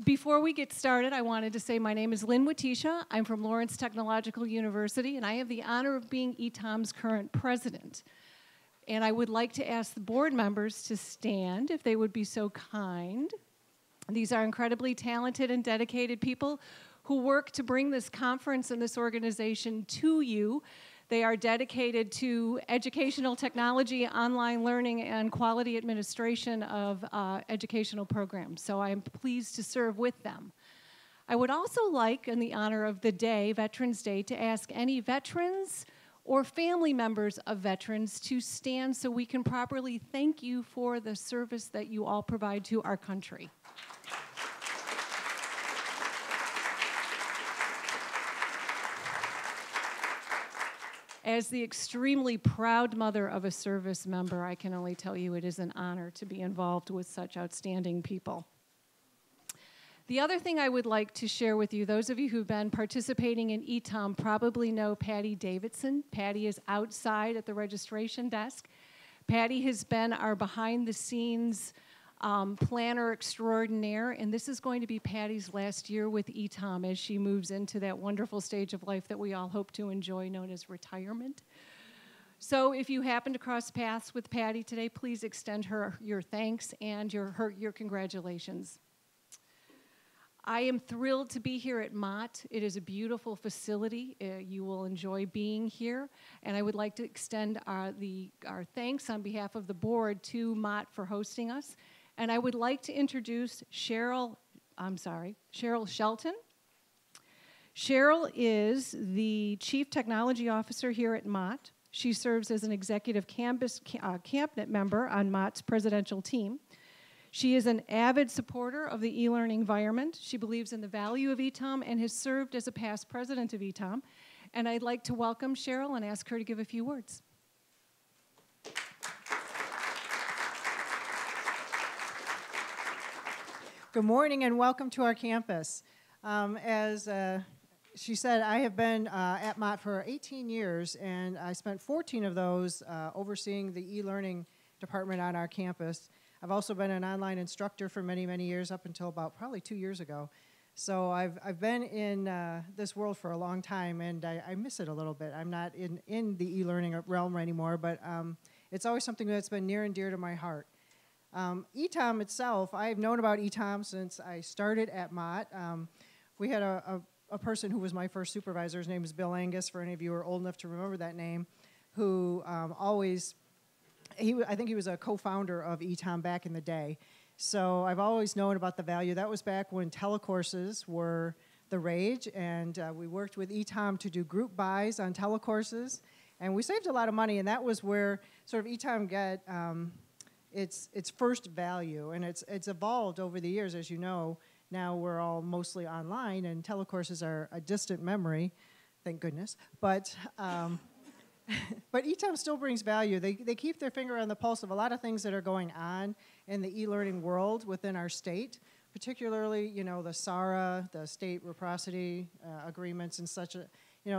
Before we get started, I wanted to say my name is Lynn Watisha. I'm from Lawrence Technological University, and I have the honor of being ETOM's current president. And I would like to ask the board members to stand, if they would be so kind. These are incredibly talented and dedicated people who work to bring this conference and this organization to you. They are dedicated to educational technology, online learning, and quality administration of educational programs. So I am pleased to serve with them. I would also like, in the honor of the day, Veterans Day, to ask any veterans or family members of veterans to stand so we can properly thank you for the service that you all provide to our country. As the extremely proud mother of a service member, I can only tell you it is an honor to be involved with such outstanding people. The other thing I would like to share with you, those of you who've been participating in ETOM probably know Patty Davidson. Patty is outside at the registration desk. Patty has been our behind-the-scenes planner extraordinaire, and this is going to be Patty's last year with ETOM as she moves into that wonderful stage of life that we all hope to enjoy, known as retirement. So if you happen to cross paths with Patty today, please extend her your thanks and your congratulations. I am thrilled to be here at Mott. It is a beautiful facility. You will enjoy being here, and I would like to extend our thanks on behalf of the board to Mott for hosting us. And I would like to introduce Cheryl Shelton. Cheryl is the Chief Technology Officer here at Mott. She serves as an executive cabinet member on Mott's presidential team. She is an avid supporter of the e-learning environment. She believes in the value of ETOM and has served as a past president of ETOM. And I'd like to welcome Cheryl and ask her to give a few words. Good morning and welcome to our campus. As she said, I have been at Mott for 18 years, and I spent 14 of those overseeing the e-learning department on our campus. I've also been an online instructor for many, many years, up until about probably 2 years ago. So I've been in this world for a long time, and I miss it a little bit. I'm not in the e-learning realm anymore, but it's always something that's been near and dear to my heart. ETOM itself, I've known about ETOM since I started at Mott. We had a person who was my first supervisor. His name is Bill Angus, for any of you who are old enough to remember that name, who I think he was a co-founder of ETOM back in the day. So I've always known about the value. That was back when telecourses were the rage, and we worked with ETOM to do group buys on telecourses, and we saved a lot of money, and that was where sort of ETOM got its first value, and it's evolved over the years, as you know. Now we're all mostly online, and telecourses are a distant memory, thank goodness. But ETOM still brings value. They keep their finger on the pulse of a lot of things that are going on in the e-learning world within our state, particularly, the SARA, the state reciprocity agreements, and such,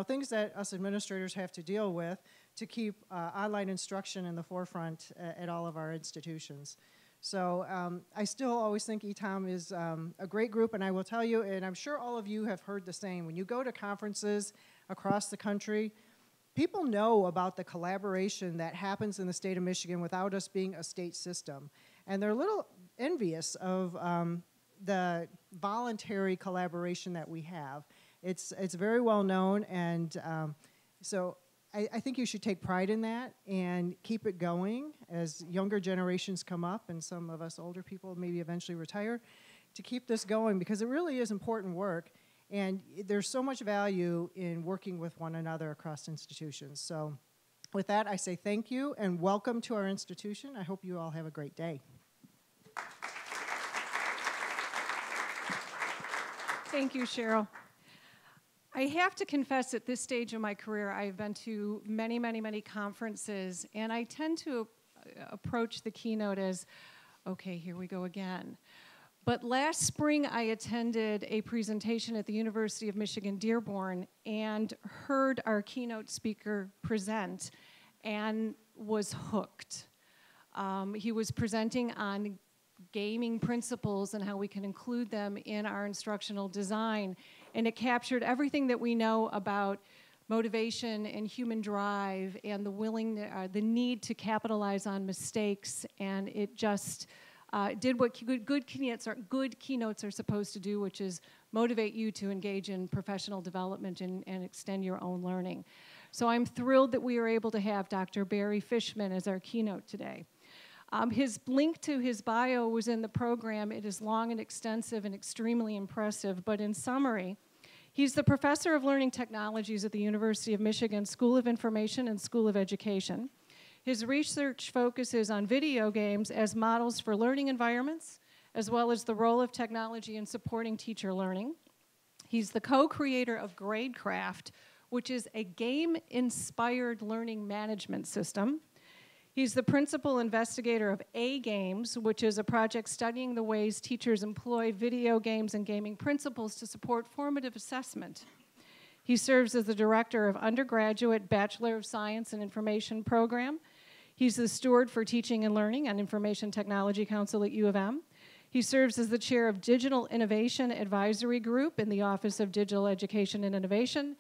things that us administrators have to deal with to keep online instruction in the forefront at all of our institutions. So I still always think ETOM is a great group, and I will tell you, and I'm sure all of you have heard the same, when you go to conferences across the country, people know about the collaboration that happens in the state of Michigan without us being a state system. And they're a little envious of the voluntary collaboration that we have. It's very well known, and so I think you should take pride in that and keep it going as younger generations come up and some of us older people maybe eventually retire, to keep this going, because it really is important work, and there's so much value in working with one another across institutions. So with that, I say thank you and welcome to our institution. I hope you all have a great day. Thank you, Cheryl. I have to confess, at this stage of my career, I've been to many, many, many conferences, and I tend to approach the keynote as, okay, here we go again. But last spring, I attended a presentation at the University of Michigan Dearborn and heard our keynote speaker present and was hooked. He was presenting on gaming principles and how we can include them in our instructional design. And it captured everything that we know about motivation and human drive and the need to capitalize on mistakes. And it just did what good keynotes are supposed to do, which is motivate you to engage in professional development and extend your own learning. So I'm thrilled that we are able to have Dr. Barry Fishman as our keynote today. His link to his bio was in the program. It is long and extensive and extremely impressive, but in summary, he's the professor of learning technologies at the University of Michigan School of Information and School of Education. His research focuses on video games as models for learning environments, as well as the role of technology in supporting teacher learning. He's the co-creator of GradeCraft, which is a game-inspired learning management system. He's the principal investigator of A-Games, which is a project studying the ways teachers employ video games and gaming principles to support formative assessment. He serves as the director of undergraduate Bachelor of Science and Information program. He's the steward for teaching and learning on Information Technology Council at U of M. He serves as the chair of Digital Innovation Advisory Group in the Office of Digital Education and Innovation.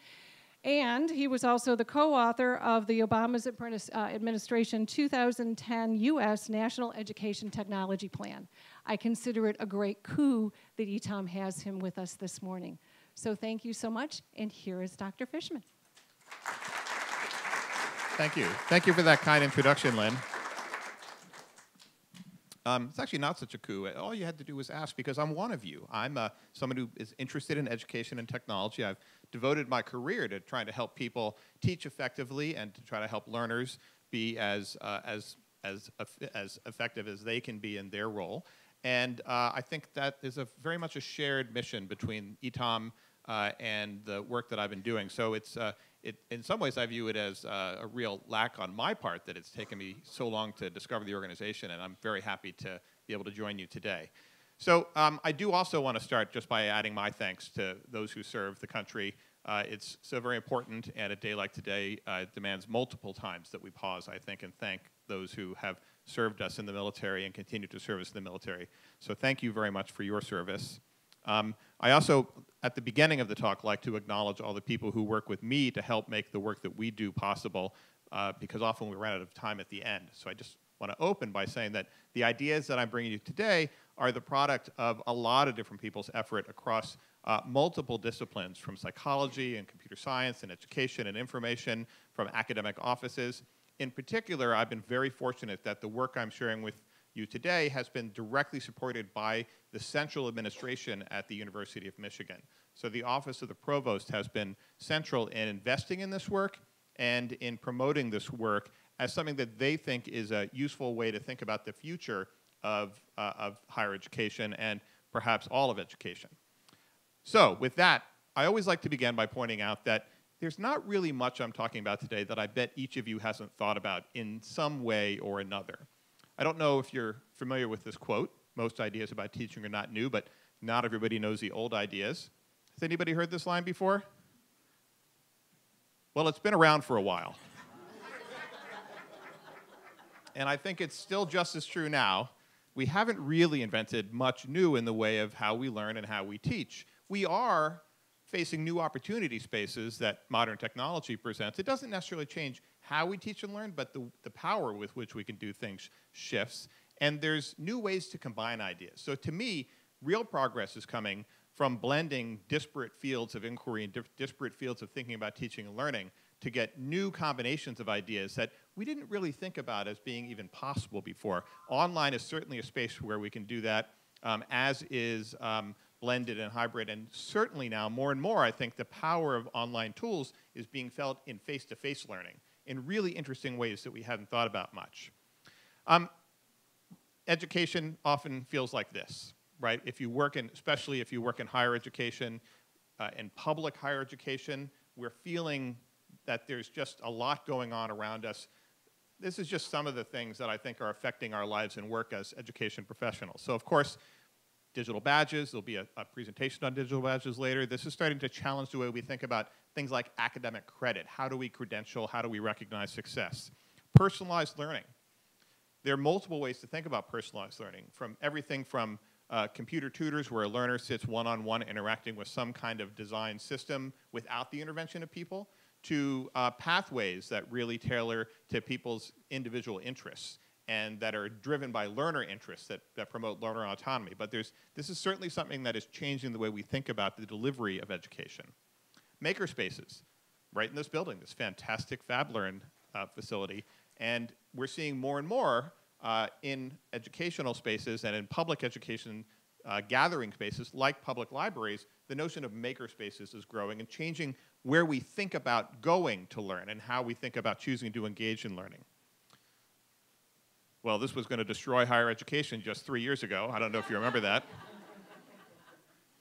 And he was also the co-author of the Obama's administration 2010 U.S. National Education Technology Plan. I consider it a great coup that ETOM has him with us this morning. So thank you so much, and here is Dr. Fishman. Thank you. Thank you for that kind introduction, Lynn. It's actually not such a coup. All you had to do was ask, because I'm one of you. I'm someone who is interested in education and technology. I've devoted my career to trying to help people teach effectively and to try to help learners be as effective as they can be in their role. And I think that is very much a shared mission between ETOM and the work that I've been doing. So in some ways, I view it as a real lack on my part that it's taken me so long to discover the organization, and I'm very happy to be able to join you today. So I do also want to start just by adding my thanks to those who serve the country. It's so very important, and a day like today demands multiple times that we pause, I think, and thank those who have served us in the military and continue to serve us in the military. So thank you very much for your service. I also, at the beginning of the talk, like to acknowledge all the people who work with me to help make the work that we do possible, because often we run out of time at the end. So I just want to open by saying that the ideas that I'm bringing you today are the product of a lot of different people's effort across multiple disciplines, from psychology and computer science and education and information, from academic offices. In particular, I've been very fortunate that the work I'm sharing with you today has been directly supported by the central administration at the University of Michigan. So the Office of the Provost has been central in investing in this work and in promoting this work as something that they think is a useful way to think about the future of higher education and perhaps all of education. So with that, I always like to begin by pointing out that there's not really much I'm talking about today that I bet each of you hasn't thought about in some way or another. I don't know if you're familiar with this quote. Most ideas about teaching are not new, but not everybody knows the old ideas. Has anybody heard this line before? Well, it's been around for a while. And I think it's still just as true now. We haven't really invented much new in the way of how we learn and how we teach. We are facing new opportunity spaces that modern technology presents. It doesn't necessarily change how we teach and learn, but the power with which we can do things shifts. And there's new ways to combine ideas. So to me, real progress is coming from blending disparate fields of inquiry and disparate fields of thinking about teaching and learning to get new combinations of ideas that we didn't really think about as being even possible before. Online is certainly a space where we can do that, as is blended and hybrid. And certainly now, more and more, I think the power of online tools is being felt in face-to-face learning in really interesting ways that we hadn't thought about much. Education often feels like this, right? If you work in, especially if you work in higher education, in public higher education, we're feeling that there's just a lot going on around us. This is just some of the things that I think are affecting our lives and work as education professionals. So of course, digital badges, there'll be a presentation on digital badges later. This is starting to challenge the way we think about things like academic credit. How do we credential? How do we recognize success? Personalized learning. There are multiple ways to think about personalized learning, from everything from computer tutors where a learner sits one-on-one interacting with some kind of design system without the intervention of people, to pathways that really tailor to people's individual interests and that are driven by learner interests that promote learner autonomy. But this is certainly something that is changing the way we think about the delivery of education. Makerspaces, right in this building, this fantastic FabLearn facility. And we're seeing more and more in educational spaces and in public education gathering spaces like public libraries, the notion of makerspaces is growing and changing where we think about going to learn and how we think about choosing to engage in learning. Well, this was going to destroy higher education just 3 years ago. I don't know if you remember that.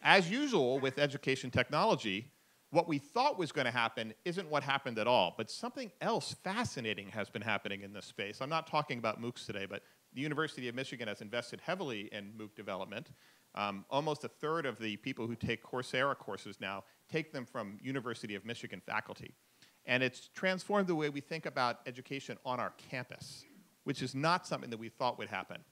As usual with education technology, what we thought was going to happen isn't what happened at all, but something else fascinating has been happening in this space. I'm not talking about MOOCs today, but the University of Michigan has invested heavily in MOOC development. Almost a third of the people who take Coursera courses now take them from University of Michigan faculty. And it's transformed the way we think about education on our campus, which is not something that we thought would happen.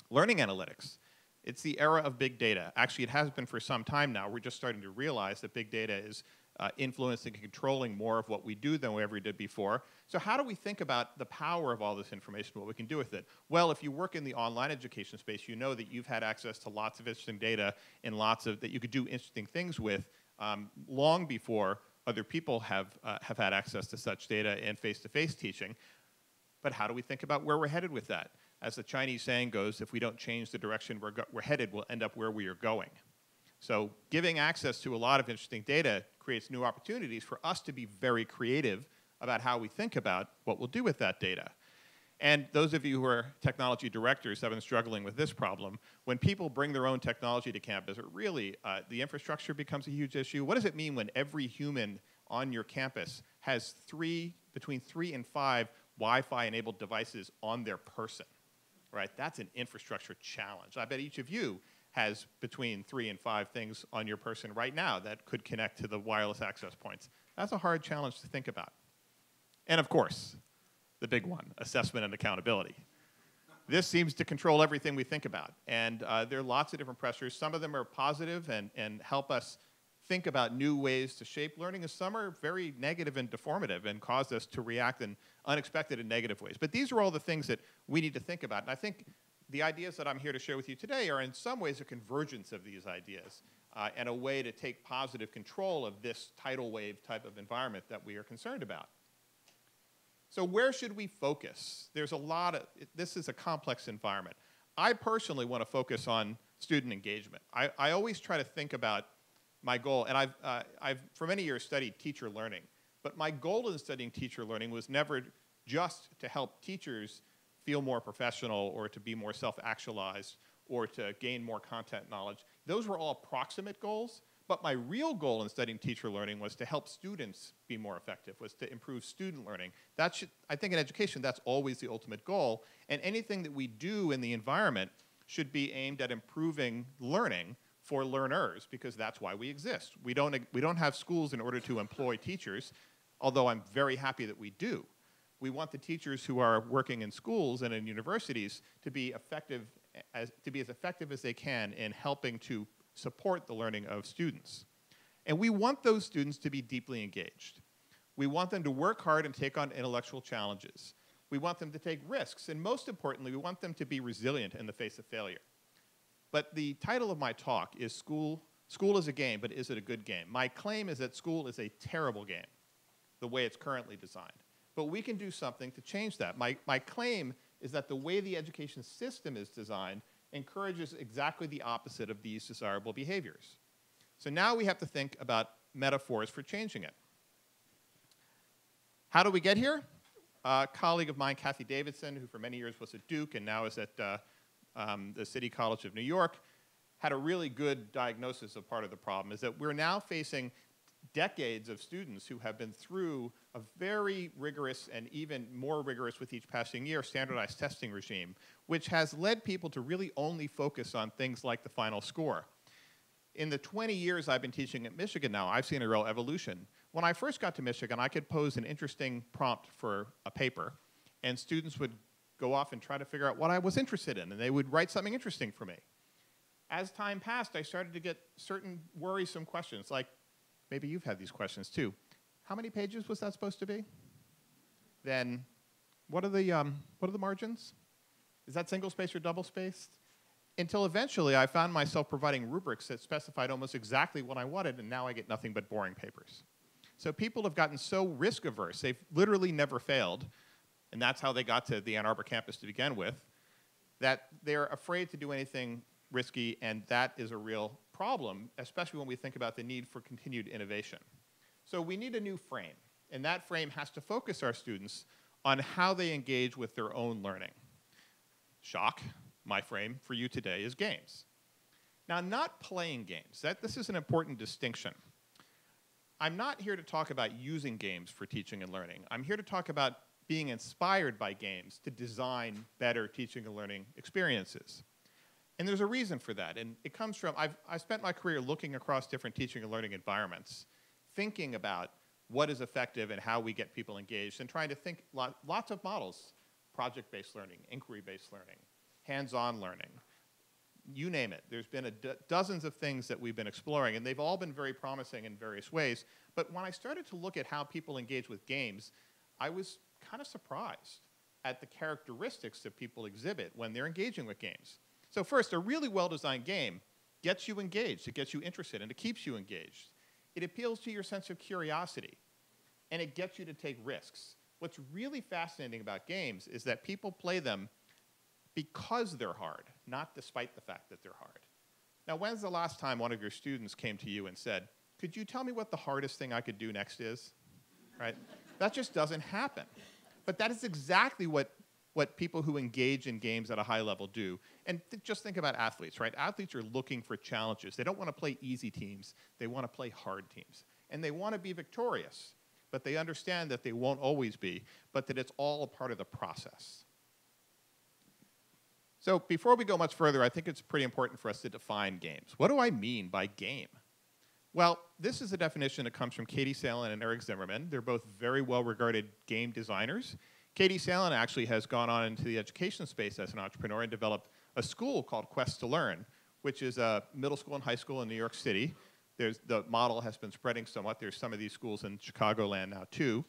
Learning analytics. It's the era of big data. Actually, it has been for some time now. We're just starting to realize that big data is influencing and controlling more of what we do than we ever did before. So how do we think about the power of all this information, what we can do with it? Well, if you work in the online education space, you know that you've had access to lots of interesting data and lots of that you could do interesting things with long before other people have had access to such data and face-to-face teaching. But how do we think about where we're headed with that? As the Chinese saying goes, if we don't change the direction we're headed, we'll end up where we are going. So giving access to a lot of interesting data creates new opportunities for us to be very creative about how we think about what we'll do with that data. And those of you who are technology directors have been struggling with this problem. When people bring their own technology to campus, it really, the infrastructure becomes a huge issue. What does it mean when every human on your campus has between 3 and 5 Wi-Fi enabled devices on their person? Right? That's an infrastructure challenge. I bet each of you has between 3 and 5 things on your person right now that could connect to the wireless access points. That's a hard challenge to think about. And of course, the big one, assessment and accountability. This seems to control everything we think about. And there are lots of different pressures. Some of them are positive and help us think about new ways to shape learning, and some are very negative and deformative and cause us to react in unexpected and negative ways. But these are all the things that we need to think about. And I think the ideas that I'm here to share with you today are in some ways a convergence of these ideas and a way to take positive control of this tidal wave type of environment that we are concerned about. So where should we focus? There's a lot of, this is a complex environment. I personally want to focus on student engagement. I always try to think about my goal, and I've for many years studied teacher learning, but my goal in studying teacher learning was never just to help teachers feel more professional or to be more self-actualized or to gain more content knowledge. Those were all proximate goals, but my real goal in studying teacher learning was to help students be more effective, was to improve student learning. I think in education, that's always the ultimate goal, and anything that we do in the environment should be aimed at improving learning for learners, because that's why we exist. We don't have schools in order to employ teachers, although I'm very happy that we do. We want the teachers who are working in schools and in universities to be as effective as they can in helping to support the learning of students. And we want those students to be deeply engaged. We want them to work hard and take on intellectual challenges. We want them to take risks, and most importantly, we want them to be resilient in the face of failure. But the title of my talk is School is a Game, but is it a good game? My claim is that school is a terrible game, the way it's currently designed. But we can do something to change that. My claim is that the way the education system is designed encourages exactly the opposite of these desirable behaviors. So now we have to think about metaphors for changing it. How do we get here? A colleague of mine, Kathy Davidson, who for many years was at Duke and now is at the City College of New York, had a really good diagnosis of part of the problem, is that we're now facing decades of students who have been through a very rigorous and even more rigorous with each passing year standardized testing regime, which has led people to really only focus on things like the final score. In the 20 years I've been teaching at Michigan now, I've seen a real evolution. When I first got to Michigan, I could pose an interesting prompt for a paper, and students would go off and try to figure out what I was interested in, and they would write something interesting for me. As time passed, I started to get certain worrisome questions, like maybe you've had these questions too. How many pages was that supposed to be? Then what are the margins? Is that single spaced or double spaced? Until eventually I found myself providing rubrics that specified almost exactly what I wanted, and now I get nothing but boring papers. So people have gotten so risk averse, they've literally never failed, and that's how they got to the Ann Arbor campus to begin with, that they're afraid to do anything risky, and that is a real problem, especially when we think about the need for continued innovation. So we need a new frame, and that frame has to focus our students on how they engage with their own learning. Shock, my frame for you today is games. Now, not playing games. This is an important distinction. I'm not here to talk about using games for teaching and learning. I'm here to talk about being inspired by games to design better teaching and learning experiences. And there's a reason for that, and it comes from, I've spent my career looking across different teaching and learning environments, thinking about what is effective and how we get people engaged, and trying to think lots of models, project-based learning, inquiry-based learning, hands-on learning, you name it. There's been dozens of things that we've been exploring, and they've all been very promising in various ways. But when I started to look at how people engage with games, I was kind of surprised at the characteristics that people exhibit when they're engaging with games. So first, a really well-designed game gets you engaged, it gets you interested, and it keeps you engaged. It appeals to your sense of curiosity, and it gets you to take risks. What's really fascinating about games is that people play them because they're hard, not despite the fact that they're hard. Now, when's the last time one of your students came to you and said, could you tell me what the hardest thing I could do next is? Right? That just doesn't happen. But that is exactly what people who engage in games at a high level do. And just think about athletes, right? Athletes are looking for challenges. They don't want to play easy teams. They want to play hard teams. And they want to be victorious. But they understand that they won't always be, but that it's all a part of the process. So before we go much further, I think it's pretty important for us to define games. What do I mean by game? Well, this is a definition that comes from Katie Salen and Eric Zimmerman. They're both very well-regarded game designers. Katie Salen actually has gone on into the education space as an entrepreneur and developed a school called Quest to Learn, which is a middle school and high school in New York City. The model has been spreading somewhat. There's some of these schools in Chicagoland now, too,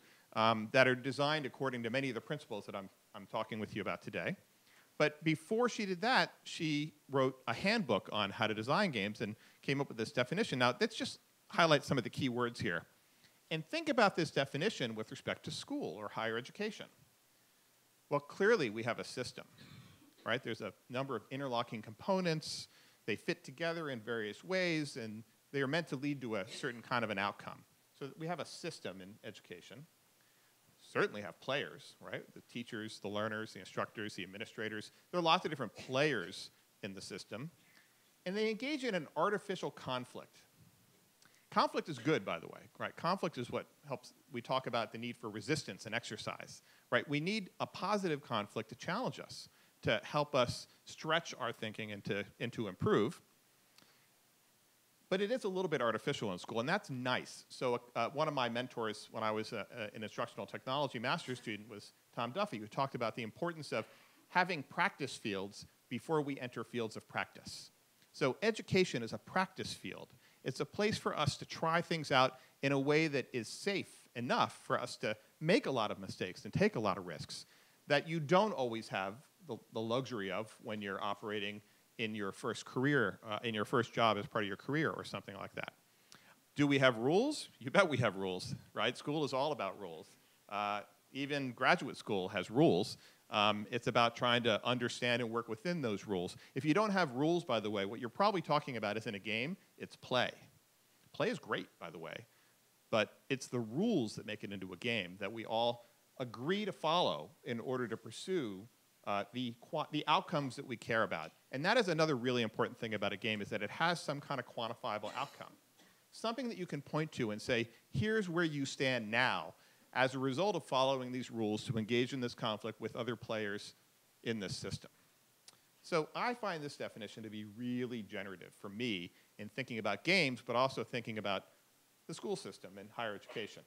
that are designed according to many of the principles that I'm talking with you about today. But before she did that, she wrote a handbook on how to design games and came up with this definition. Now, let's just highlight some of the key words here. And think about this definition with respect to school or higher education. Well, clearly, we have a system, right? There's a number of interlocking components. They fit together in various ways, and they are meant to lead to a certain kind of an outcome. So we have a system in education. Certainly have players, right? The teachers, the learners, the instructors, the administrators. There are lots of different players in the system. And they engage in an artificial conflict. Conflict is good, by the way, right? Conflict is what helps. We talk about the need for resistance and exercise, right? We need a positive conflict to challenge us, to help us stretch our thinking and to improve. But it is a little bit artificial in school, and that's nice. So one of my mentors when I was an instructional technology master's student was Tom Duffy, who talked about the importance of having practice fields before we enter fields of practice. So education is a practice field. It's a place for us to try things out in a way that is safe enough for us to make a lot of mistakes and take a lot of risks that you don't always have the luxury of when you're operating in your first career, in your first job as part of your career or something like that. Do we have rules? You bet we have rules, right? School is all about rules. Even graduate school has rules. It's about trying to understand and work within those rules. If you don't have rules, by the way, what you're probably talking about isn't a game, it's play. Play is great, by the way, but it's the rules that make it into a game that we all agree to follow in order to pursue the outcomes that we care about. And that is another really important thing about a game, is that it has some kind of quantifiable outcome. Something that you can point to and say, here's where you stand now as a result of following these rules to engage in this conflict with other players in this system. So I find this definition to be really generative for me in thinking about games, but also thinking about the school system and higher education.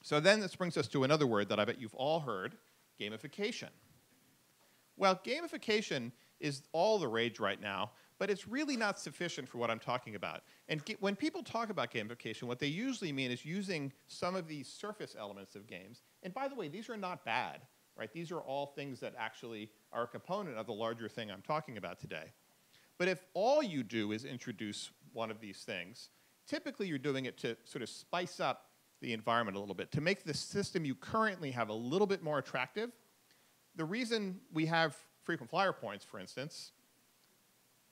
So then this brings us to another word that I bet you've all heard, gamification. Well, gamification is all the rage right now, but it's really not sufficient for what I'm talking about. And when people talk about gamification, what they usually mean is using some of these surface elements of games. And by the way, these are not bad, right? These are all things that actually are a component of the larger thing I'm talking about today. But if all you do is introduce one of these things, typically you're doing it to sort of spice up the environment a little bit, to make the system you currently have a little bit more attractive. The reason we have frequent flyer points, for instance,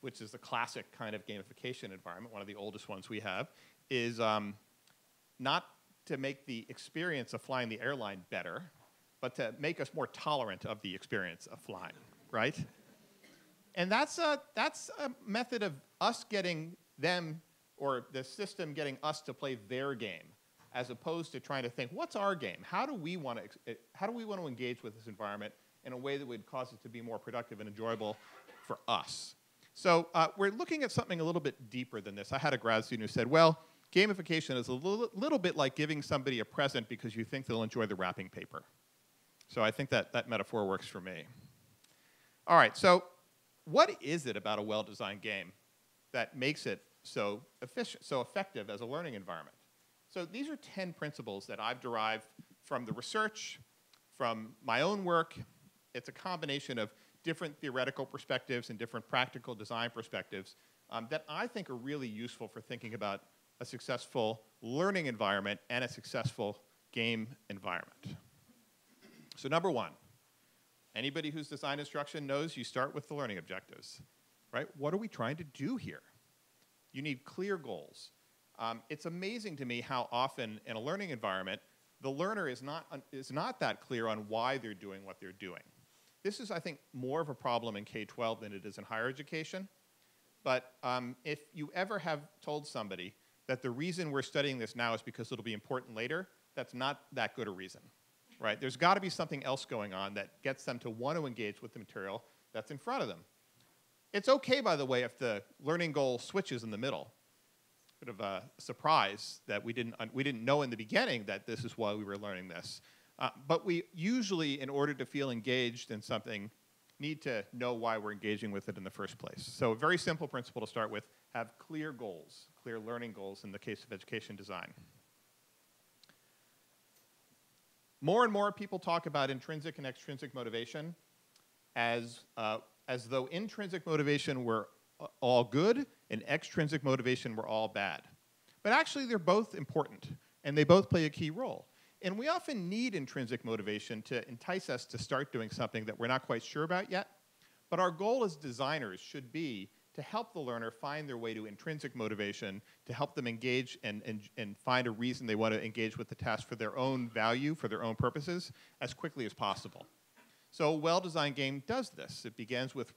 which is the classic kind of gamification environment, one of the oldest ones we have, is not to make the experience of flying the airline better, but to make us more tolerant of the experience of flying, right? And that's a method of us getting them, or the system getting us to play their game, as opposed to trying to think, what's our game? How do we want to engage with this environment in a way that would cause it to be more productive and enjoyable for us? So we're looking at something a little bit deeper than this. I had a grad student who said, well, gamification is a little bit like giving somebody a present because you think they'll enjoy the wrapping paper. So I think that metaphor works for me. All right, so what is it about a well-designed game that makes it so efficient, so effective as a learning environment? So these are 10 principles that I've derived from the research, from my own work. It's a combination of different theoretical perspectives and different practical design perspectives that I think are really useful for thinking about a successful learning environment and a successful game environment. So number one, anybody who's designed instruction knows you start with the learning objectives, right? What are we trying to do here? You need clear goals. It's amazing to me how often in a learning environment, the learner is not that clear on why they're doing what they're doing. This is, I think, more of a problem in K-12 than it is in higher education. But if you ever have told somebody that the reason we're studying this now is because it'll be important later, that's not that good a reason, right? There's got to be something else going on that gets them to want to engage with the material that's in front of them. It's okay, by the way, if the learning goal switches in the middle. Bit of a surprise that we didn't know in the beginning that this is why we were learning this. But we usually, in order to feel engaged in something, need to know why we're engaging with it in the first place. So a very simple principle to start with, have clear goals, clear learning goals in the case of education design. More and more people talk about intrinsic and extrinsic motivation as though intrinsic motivation were all good and extrinsic motivation were all bad. But actually, they're both important, and they both play a key role. And we often need intrinsic motivation to entice us to start doing something that we're not quite sure about yet. But our goal as designers should be to help the learner find their way to intrinsic motivation, to help them engage and find a reason they want to engage with the task for their own value, for their own purposes, as quickly as possible. So a well-designed game does this. It begins with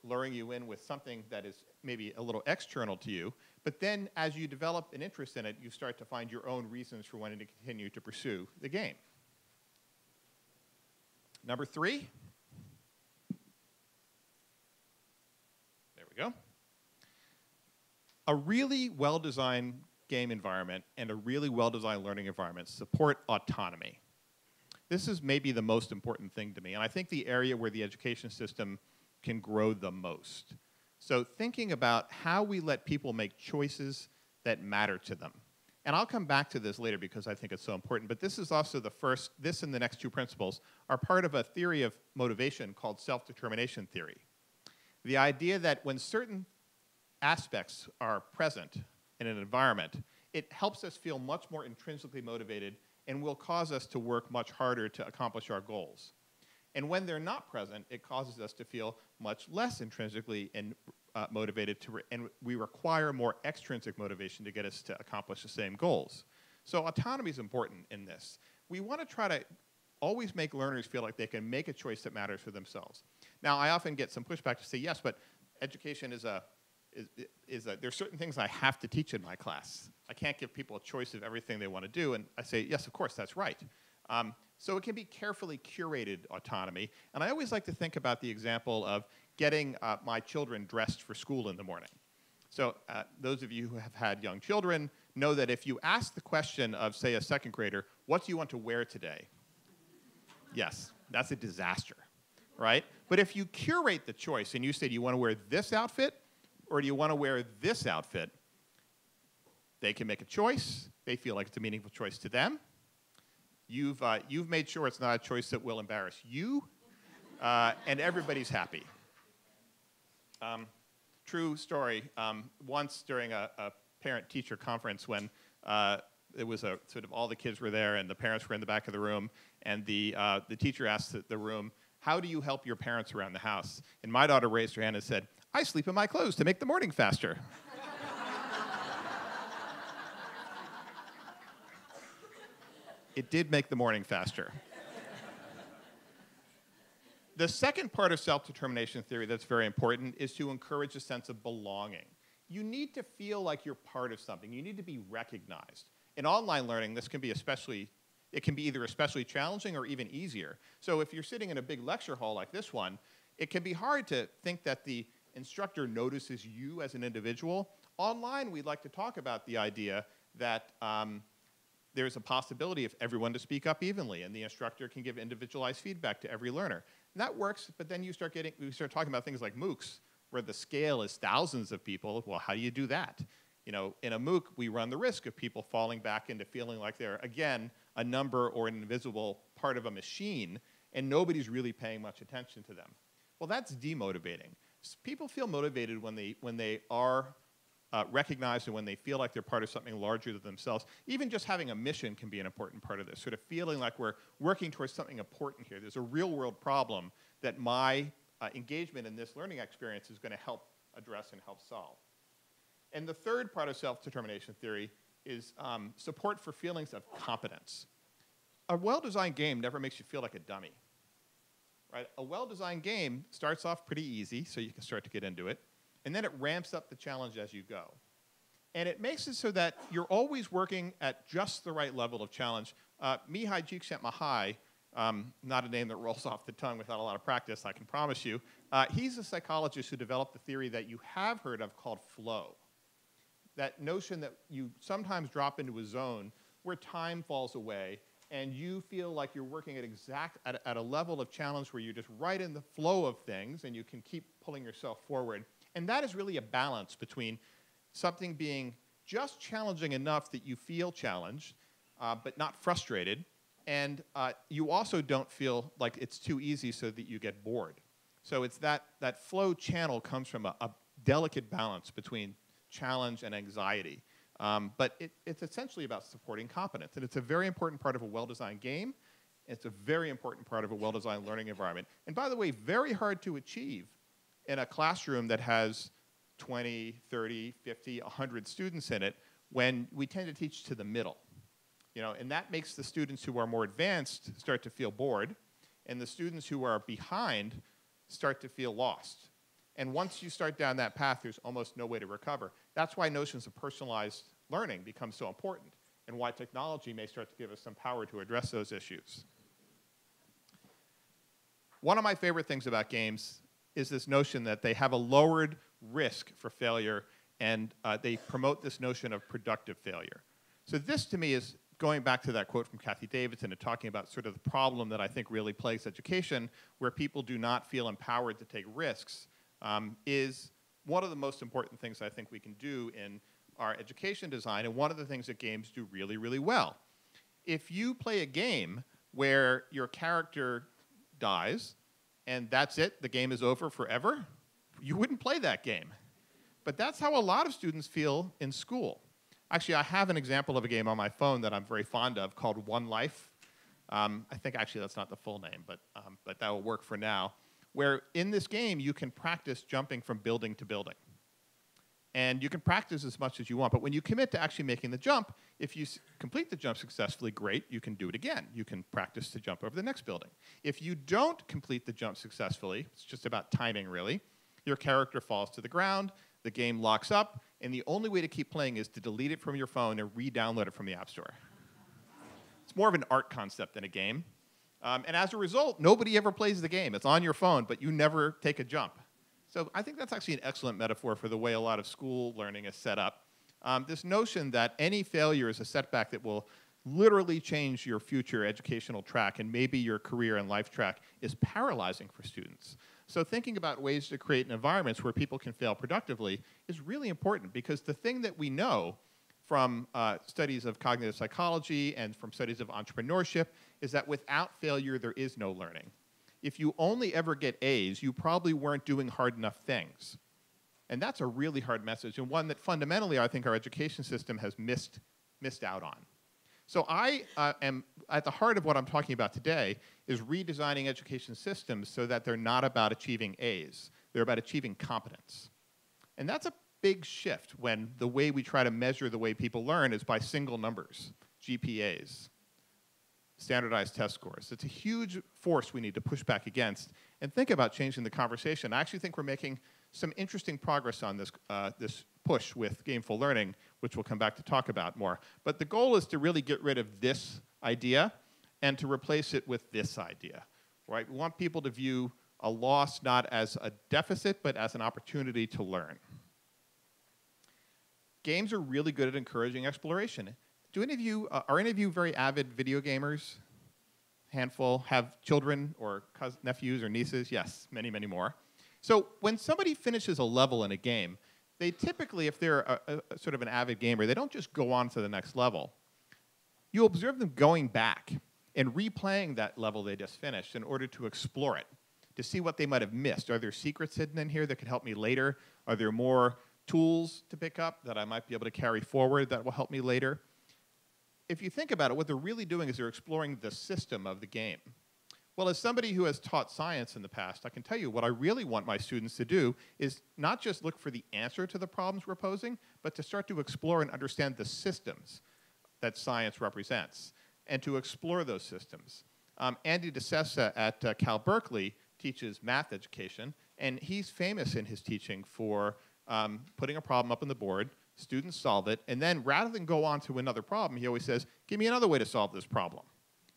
luring you in with something that is maybe a little external to you, but then as you develop an interest in it, you start to find your own reasons for wanting to continue to pursue the game. Number 3. There we go. A really well-designed game environment and a really well-designed learning environment support autonomy. This is maybe the most important thing to me, and I think the area where the education system can grow the most. So thinking about how we let people make choices that matter to them. And I'll come back to this later because I think it's so important, but this is also the first, this and the next 2 principles are part of a theory of motivation called self-determination theory. The idea that when certain aspects are present in an environment, it helps us feel much more intrinsically motivated and will cause us to work much harder to accomplish our goals. And when they're not present, it causes us to feel much less intrinsically motivated, and we require more extrinsic motivation to get us to accomplish the same goals. So autonomy is important in this. We want to try to always make learners feel like they can make a choice that matters for themselves. Now, I often get some pushback to say, yes, but education there's certain things I have to teach in my class. I can't give people a choice of everything they want to do, and I say, yes, of course, that's right. So it can be carefully curated autonomy. And I always like to think about the example of getting my children dressed for school in the morning. So those of you who have had young children know that if you ask the question of, say, a 2nd grader, what do you want to wear today? Yes, that's a disaster, right? But if you curate the choice and you say, do you want to wear this outfit or do you want to wear this outfit, they can make a choice. They feel like it's a meaningful choice to them. You've made sure it's not a choice that will embarrass you, and everybody's happy. True story. Once during a parent-teacher conference when it was a sort of all the kids were there and the parents were in the back of the room, and the teacher asked the room, how do you help your parents around the house? And my daughter raised her hand and said, I sleep in my clothes to make the morning faster. It did make the morning faster. The second part of self-determination theory that's very important is to encourage a sense of belonging. You need to feel like you're part of something. You need to be recognized. In online learning, this can be it can be either especially challenging or even easier. So if you're sitting in a big lecture hall like this one, it can be hard to think that the instructor notices you as an individual. Online, we'd like to talk about the idea that there's a possibility of everyone to speak up evenly, and the instructor can give individualized feedback to every learner. And that works, but then we start talking about things like MOOCs, where the scale is thousands of people. Well, how do you do that? You know, in a MOOC, we run the risk of people falling back into feeling like they're, again, a number or an invisible part of a machine, and nobody's really paying much attention to them. Well, that's demotivating. People feel motivated when they are recognized and when they feel like they're part of something larger than themselves. Even just having a mission can be an important part of this, sort of feeling like we're working towards something important here. There's a real-world problem that my engagement in this learning experience is going to help address and help solve. And the third part of self-determination theory is support for feelings of competence. A well-designed game never makes you feel like a dummy. Right? A well-designed game starts off pretty easy, so you can start to get into it, and then it ramps up the challenge as you go. And it makes it so that you're always working at just the right level of challenge. Mihai Csikszentmihalyi, not a name that rolls off the tongue without a lot of practice, I can promise you. He's a psychologist who developed the theory that you have heard of called flow. That notion that you sometimes drop into a zone where time falls away and you feel like you're working at a level of challenge where you're just right in the flow of things and you can keep pulling yourself forward. And that is really a balance between something being just challenging enough that you feel challenged, but not frustrated, and you also don't feel like it's too easy so that you get bored. So it's that flow channel comes from a delicate balance between challenge and anxiety. But it's essentially about supporting competence. And it's a very important part of a well-designed game. It's a very important part of a well-designed learning environment. And by the way, very hard to achieve in a classroom that has 20, 30, 50, 100 students in it when we tend to teach to the middle. You know, and that makes the students who are more advanced start to feel bored, and the students who are behind start to feel lost. And once you start down that path, there's almost no way to recover. That's why notions of personalized learning become so important, and why technology may start to give us some power to address those issues. One of my favorite things about games is this notion that they have a lowered risk for failure, and they promote this notion of productive failure. So this, to me, is going back to that quote from Kathy Davidson and talking about sort of the problem that I think really plagues education, where people do not feel empowered to take risks, is one of the most important things I think we can do in our education design, and one of the things that games do really, really well. If you play a game where your character dies, and that's it, the game is over forever, you wouldn't play that game. But that's how a lot of students feel in school. Actually, I have an example of a game on my phone that I'm very fond of called One Life. I think actually that's not the full name, but that will work for now. Where in this game, you can practice jumping from building to building. And you can practice as much as you want, but when you commit to actually making the jump, if you complete the jump successfully, great, you can do it again. You can practice to jump over the next building. If you don't complete the jump successfully, it's just about timing really, your character falls to the ground, the game locks up, and the only way to keep playing is to delete it from your phone and re-download it from the App Store. It's more of an art concept than a game. And as a result, nobody ever plays the game. It's on your phone, but you never take a jump. So I think that's actually an excellent metaphor for the way a lot of school learning is set up. This notion that any failure is a setback that will literally change your future educational track, and maybe your career and life track, is paralyzing for students. So thinking about ways to create environments where people can fail productively is really important, because the thing that we know from studies of cognitive psychology and from studies of entrepreneurship is that without failure, there is no learning. If you only ever get A's, you probably weren't doing hard enough things. And that's a really hard message, and one that fundamentally I think our education system has missed out on. So I am, at the heart of what I'm talking about today, is redesigning education systems so that they're not about achieving A's. They're about achieving competence. And that's a big shift when the way we try to measure the way people learn is by single numbers, GPAs, standardized test scores. It's a huge force we need to push back against and think about changing the conversation. I actually think we're making some interesting progress on this, this push with gameful learning, which we'll come back to talk about more. But the goal is to really get rid of this idea and to replace it with this idea, right? We want people to view a loss not as a deficit, but as an opportunity to learn. Games are really good at encouraging exploration. Do any of you, are any of you very avid video gamers? Handful, have children or nephews or nieces? Yes, many, many more. So when somebody finishes a level in a game, they typically, if they're a sort of an avid gamer, they don't just go on to the next level. You observe them going back and replaying that level they just finished in order to explore it, to see what they might have missed. Are there secrets hidden in here that could help me later? Are there more tools to pick up that I might be able to carry forward that will help me later? If you think about it, what they're really doing is they're exploring the system of the game. Well, as somebody who has taught science in the past, I can tell you what I really want my students to do is not just look for the answer to the problems we're posing, but to start to explore and understand the systems that science represents, and to explore those systems. Andy DeSessa at Cal Berkeley teaches math education, and he's famous in his teaching for putting a problem up on the board, students solve it, and then rather than go on to another problem, he always says, give me another way to solve this problem.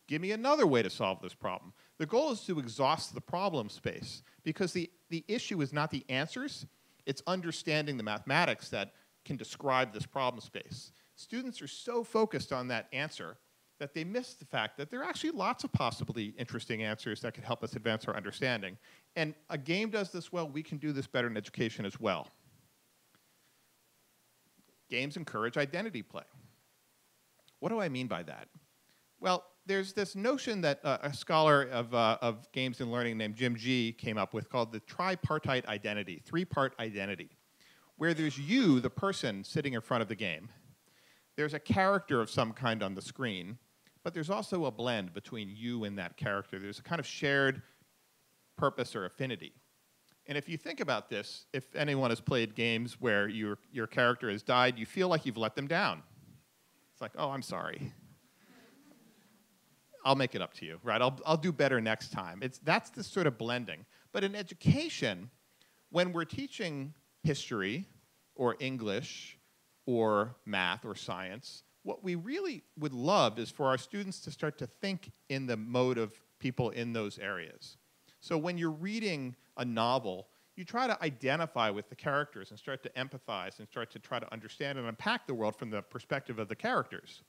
Give me another way to solve this problem. The goal is to exhaust the problem space, because the issue is not the answers, it's understanding the mathematics that can describe this problem space. Students are so focused on that answer that they miss the fact that there are actually lots of possibly interesting answers that could help us advance our understanding. And a game does this well, we can do this better in education as well. Games encourage identity play. What do I mean by that? Well, there's this notion that a scholar of games and learning named Jim G came up with called the tripartite identity, three-part identity, where there's you, the person sitting in front of the game. There's a character of some kind on the screen, but there's also a blend between you and that character. There's a kind of shared purpose or affinity. And if you think about this, if anyone has played games where your character has died, you feel like you've let them down. It's like, oh, I'm sorry. I'll make it up to you, right? I'll do better next time. That's the sort of blending. But in education, when we're teaching history or English or math or science, what we really would love is for our students to start to think in the mode of people in those areas. So when you're reading a novel, you try to identify with the characters and start to empathize and start to try to understand and unpack the world from the perspective of the characters.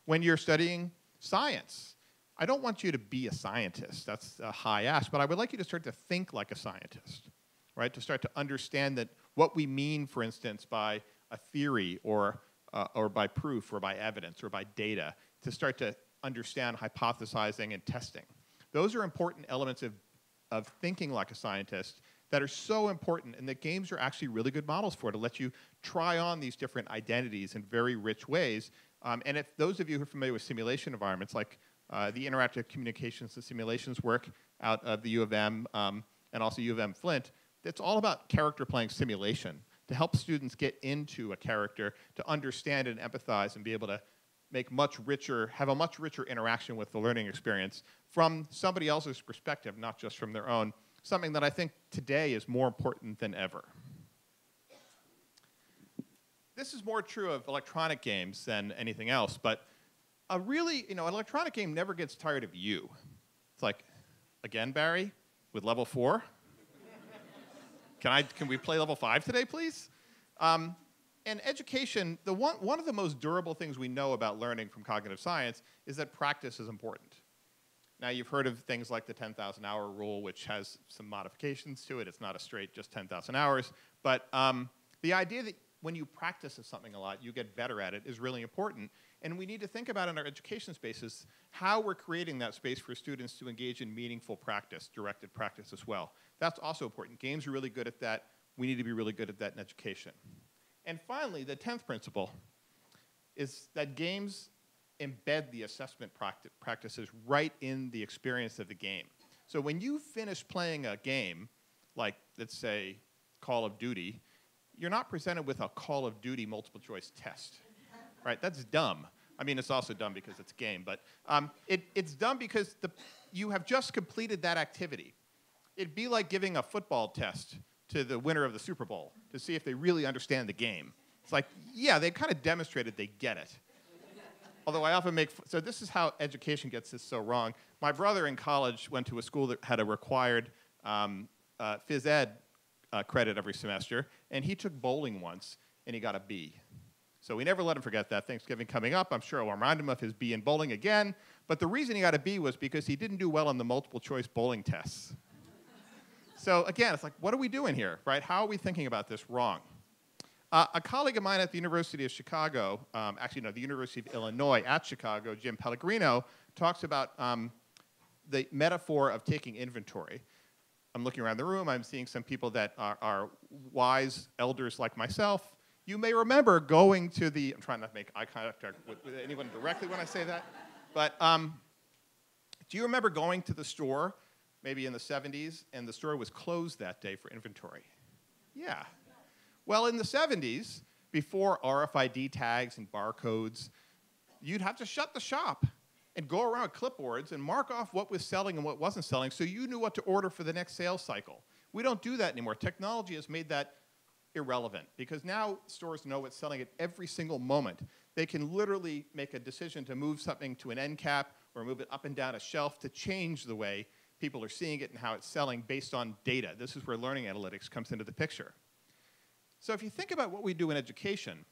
When you're studying science, I don't want you to be a scientist. That's a high ask, but I would like you to start to think like a scientist, right? To start to understand that what we mean, for instance, by a theory or by proof or by evidence or by data, to start to understand hypothesizing and testing. Those are important elements of thinking like a scientist that are so important, and that games are actually really good models for, to let you try on these different identities in very rich ways. And if those of you who are familiar with simulation environments, like the interactive communications and simulations work out of the U of M and also U of M Flint, it's all about character playing simulation to help students get into a character, to understand and empathize and be able to make have a much richer interaction with the learning experience from somebody else's perspective, not just from their own, something that I think today is more important than ever. This is more true of electronic games than anything else, but an electronic game never gets tired of you. It's like, again, Barry, with level 4? Can we play level 5 today, please? And education, one of the most durable things we know about learning from cognitive science is that practice is important. Now, you've heard of things like the 10,000-hour rule, which has some modifications to it. It's not a straight just 10,000 hours. But the idea that when you practice something a lot, you get better at it is really important. And we need to think about in our education spaces how we're creating that space for students to engage in meaningful practice, directed practice as well. That's also important. Games are really good at that. We need to be really good at that in education. And finally, the 10th principle is that games embed the assessment practices right in the experience of the game. So when you finish playing a game, like, let's say, Call of Duty, you're not presented with a Call of Duty multiple choice test, right? That's dumb. I mean, it's also dumb because it's a game, but it's dumb because you have just completed that activity. It'd be like giving a football test to the winner of the Super Bowl to see if they really understand the game. It's like, yeah, they kind of demonstrated they get it. Although I often so this is how education gets this so wrong. My brother in college went to a school that had a required phys ed credit every semester, and he took bowling once, and he got a B. So we never let him forget that. Thanksgiving coming up, I'm sure I'll remind him of his B in bowling again. But the reason he got a B was because he didn't do well on the multiple choice bowling tests. So again, it's like, what are we doing here, right? How are we thinking about this wrong? A colleague of mine at the University of Chicago, actually no, the University of Illinois at Chicago, Jim Pellegrino, talks about the metaphor of taking inventory. I'm looking around the room, I'm seeing some people that are wise elders like myself. You may remember going to the, I'm trying not to make eye contact with anyone directly when I say that, but do you remember going to the store, maybe in the 70s, and the store was closed that day for inventory? Yeah. Well, in the 70s, before RFID tags and barcodes, you'd have to shut the shop and go around with clipboards and mark off what was selling and what wasn't selling so you knew what to order for the next sales cycle. We don't do that anymore. Technology has made that irrelevant because now stores know what's selling at every single moment. They can literally make a decision to move something to an end cap or move it up and down a shelf to change the way people are seeing it and how it's selling based on data. This is where learning analytics comes into the picture. So if you think about what we do in education,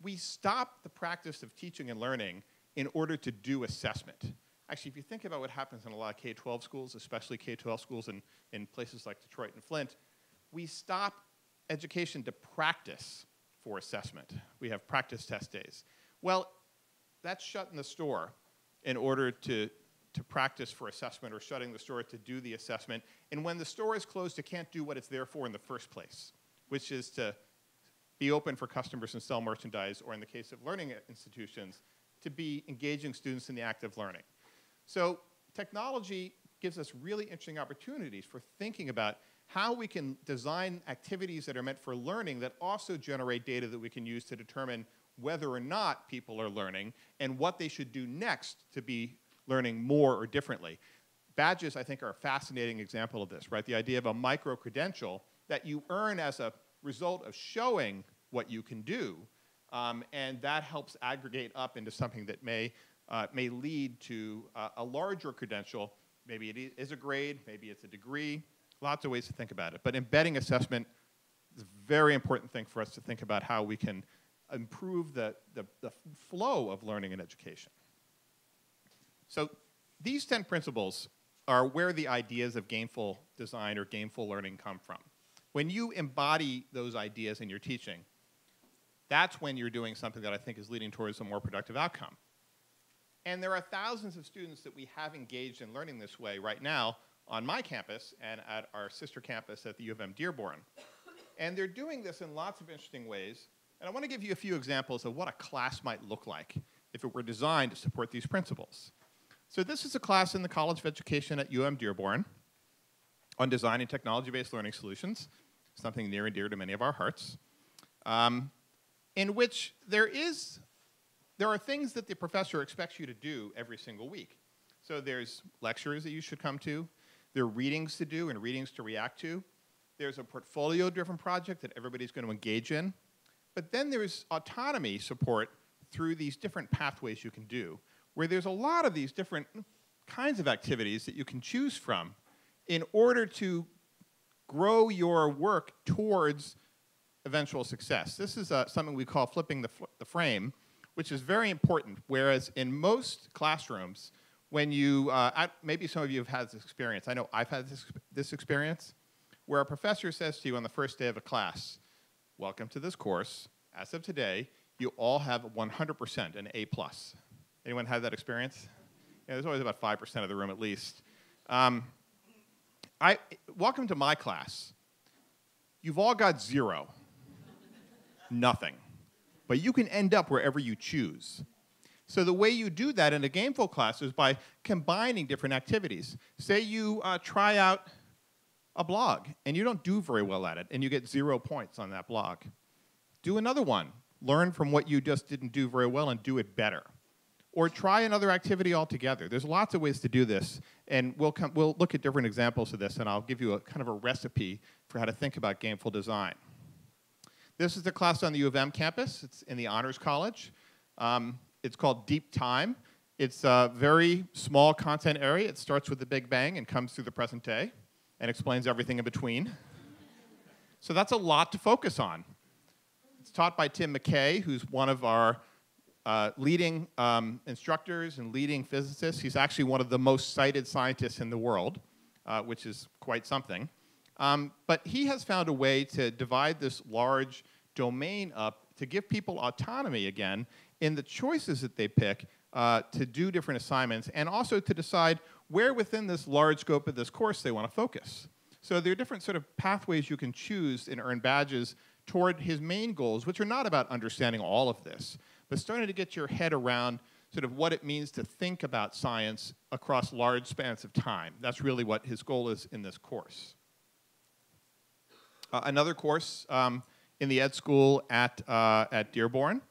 we stop the practice of teaching and learning in order to do assessment. Actually, if you think about what happens in a lot of K-12 schools, especially K-12 schools in places like Detroit and Flint, we stop education to practice for assessment. We have practice test days. Well, that's shutting the store in order to practice for assessment or shutting the store to do the assessment. And when the store is closed, it can't do what it's there for in the first place, which is to be open for customers and sell merchandise, or in the case of learning institutions, to be engaging students in the act of learning. So technology gives us really interesting opportunities for thinking about how we can design activities that are meant for learning that also generate data that we can use to determine whether or not people are learning and what they should do next to be learning more or differently. Badges, I think, are a fascinating example of this, right? The idea of a micro-credential that you earn as a result of showing what you can do, and that helps aggregate up into something that may lead to a larger credential. Maybe it is a grade, maybe it's a degree, lots of ways to think about it. But embedding assessment is a very important thing for us to think about how we can improve the flow of learning and education. So these 10 principles are where the ideas of gameful design or gameful learning come from. When you embody those ideas in your teaching, that's when you're doing something that I think is leading towards a more productive outcome. And there are thousands of students that we have engaged in learning this way right now on my campus and at our sister campus at the U of M Dearborn. And they're doing this in lots of interesting ways. And I want to give you a few examples of what a class might look like if it were designed to support these principles. So this is a class in the College of Education at U of M Dearborn on designing technology-based learning solutions, something near and dear to many of our hearts, in which there are things that the professor expects you to do every single week. So there's lectures that you should come to. There are readings to do and readings to react to. There's a portfolio-driven project that everybody's going to engage in. But then there's autonomy support through these different pathways you can do, where there's a lot of these different kinds of activities that you can choose from in order to grow your work towards eventual success. This is something we call flipping the frame, which is very important, whereas in most classrooms, when you, maybe some of you have had this experience. I know I've had this experience, where a professor says to you on the first day of a class, welcome to this course. As of today, you all have 100%, an A+. Anyone had that experience? Yeah, there's always about 5% of the room at least. Welcome to my class. You've all got 0. Nothing. But you can end up wherever you choose. So the way you do that in a gameful class is by combining different activities. Say you try out a blog, and you don't do very well at it, and you get 0 points on that blog. Do another one. Learn from what you just didn't do very well and do it better. Or try another activity altogether. There's lots of ways to do this, and we'll look at different examples of this, and I'll give you a kind of a recipe for how to think about gameful design. This is the class on the U of M campus. It's in the Honors College. It's called Deep Time. It's a very small content area. It starts with the Big Bang and comes through the present day and explains everything in between. So that's a lot to focus on. It's taught by Tim McKay, who's one of our leading instructors and leading physicists. He's actually one of the most cited scientists in the world, which is quite something. But he has found a way to divide this large domain up to give people autonomy again in the choices that they pick to do different assignments, and also to decide where within this large scope of this course they want to focus. So there are different sort of pathways you can choose and earn badges toward his main goals, which are not about understanding all of this, but starting to get your head around sort of what it means to think about science across large spans of time. That's really what his goal is in this course. Another course in the ed school at Dearborn.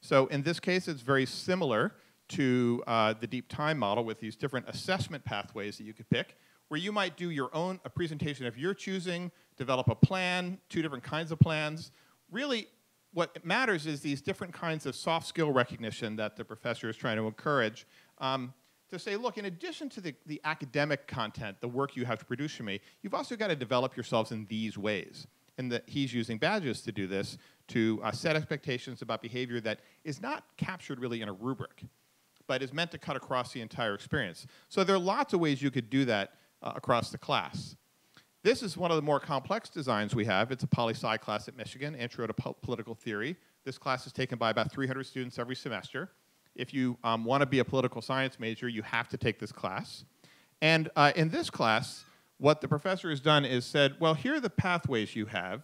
So in this case, it's very similar to the Deep Time model with these different assessment pathways that you could pick, where you might do your own a presentation of your choosing, develop a plan, 2 different kinds of plans. Really, what matters is these different kinds of soft skill recognition that the professor is trying to encourage to say, look, in addition to the academic content, the work you have to produce for me, you've also got to develop yourselves in these ways. And that he's using badges to do this, to set expectations about behavior that is not captured really in a rubric, but is meant to cut across the entire experience. So there are lots of ways you could do that across the class. This is one of the more complex designs we have. It's a poli-sci class at Michigan, Intro to Political Theory. This class is taken by about 300 students every semester. If you want to be a political science major, you have to take this class. And in this class, what the professor has done is said, well, here are the pathways you have,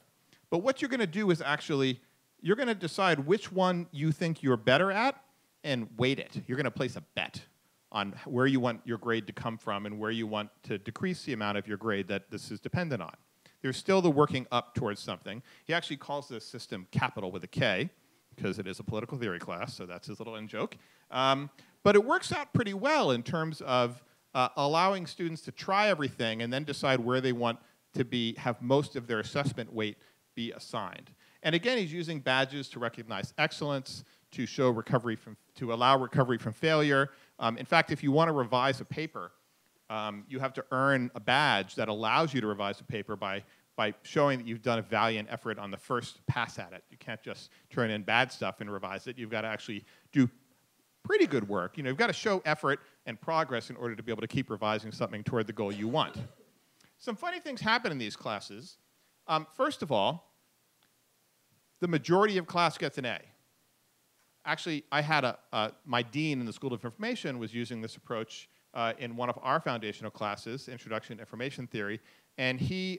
but what you're going to do is actually, you're going to decide which one you think you're better at and weight it. You're going to place a bet on where you want your grade to come from and where you want to decrease the amount of your grade that this is dependent on. There's still the working up towards something. He actually calls this system capital with a K, because it is a political theory class, so that's his little in-joke. But it works out pretty well in terms of allowing students to try everything and then decide where they want to have most of their assessment weight be assigned. And again, he's using badges to recognize excellence, to show recovery to allow recovery from failure. In fact, if you want to revise a paper, you have to earn a badge that allows you to revise a paper by showing that you've done a valiant effort on the first pass at it. You can't just turn in bad stuff and revise it. You've got to actually do pretty good work. You've got to show effort and progress in order to be able to keep revising something toward the goal you want. Some funny things happen in these classes. First of all, the majority of class gets an A. Actually, I had my dean in the School of Information was using this approach in one of our foundational classes, Introduction to Information Theory, and he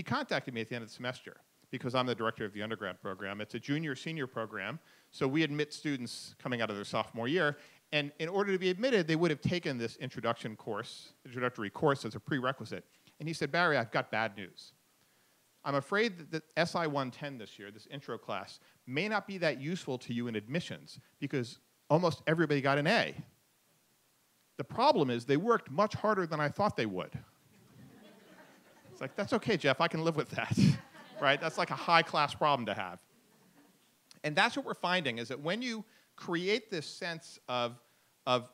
contacted me at the end of the semester because I'm the director of the undergrad program. It's a junior-senior program, so we admit students coming out of their sophomore year, and in order to be admitted, they would have taken this introductory course as a prerequisite. And he said, Barry, I've got bad news. I'm afraid that the SI 110 this year, this intro class, may not be that useful to you in admissions because almost everybody got an A. The problem is they worked much harder than I thought they would. It's like, that's okay, Jeff, I can live with that, right? That's like a high-class problem to have. And that's what we're finding, is that when you create this sense of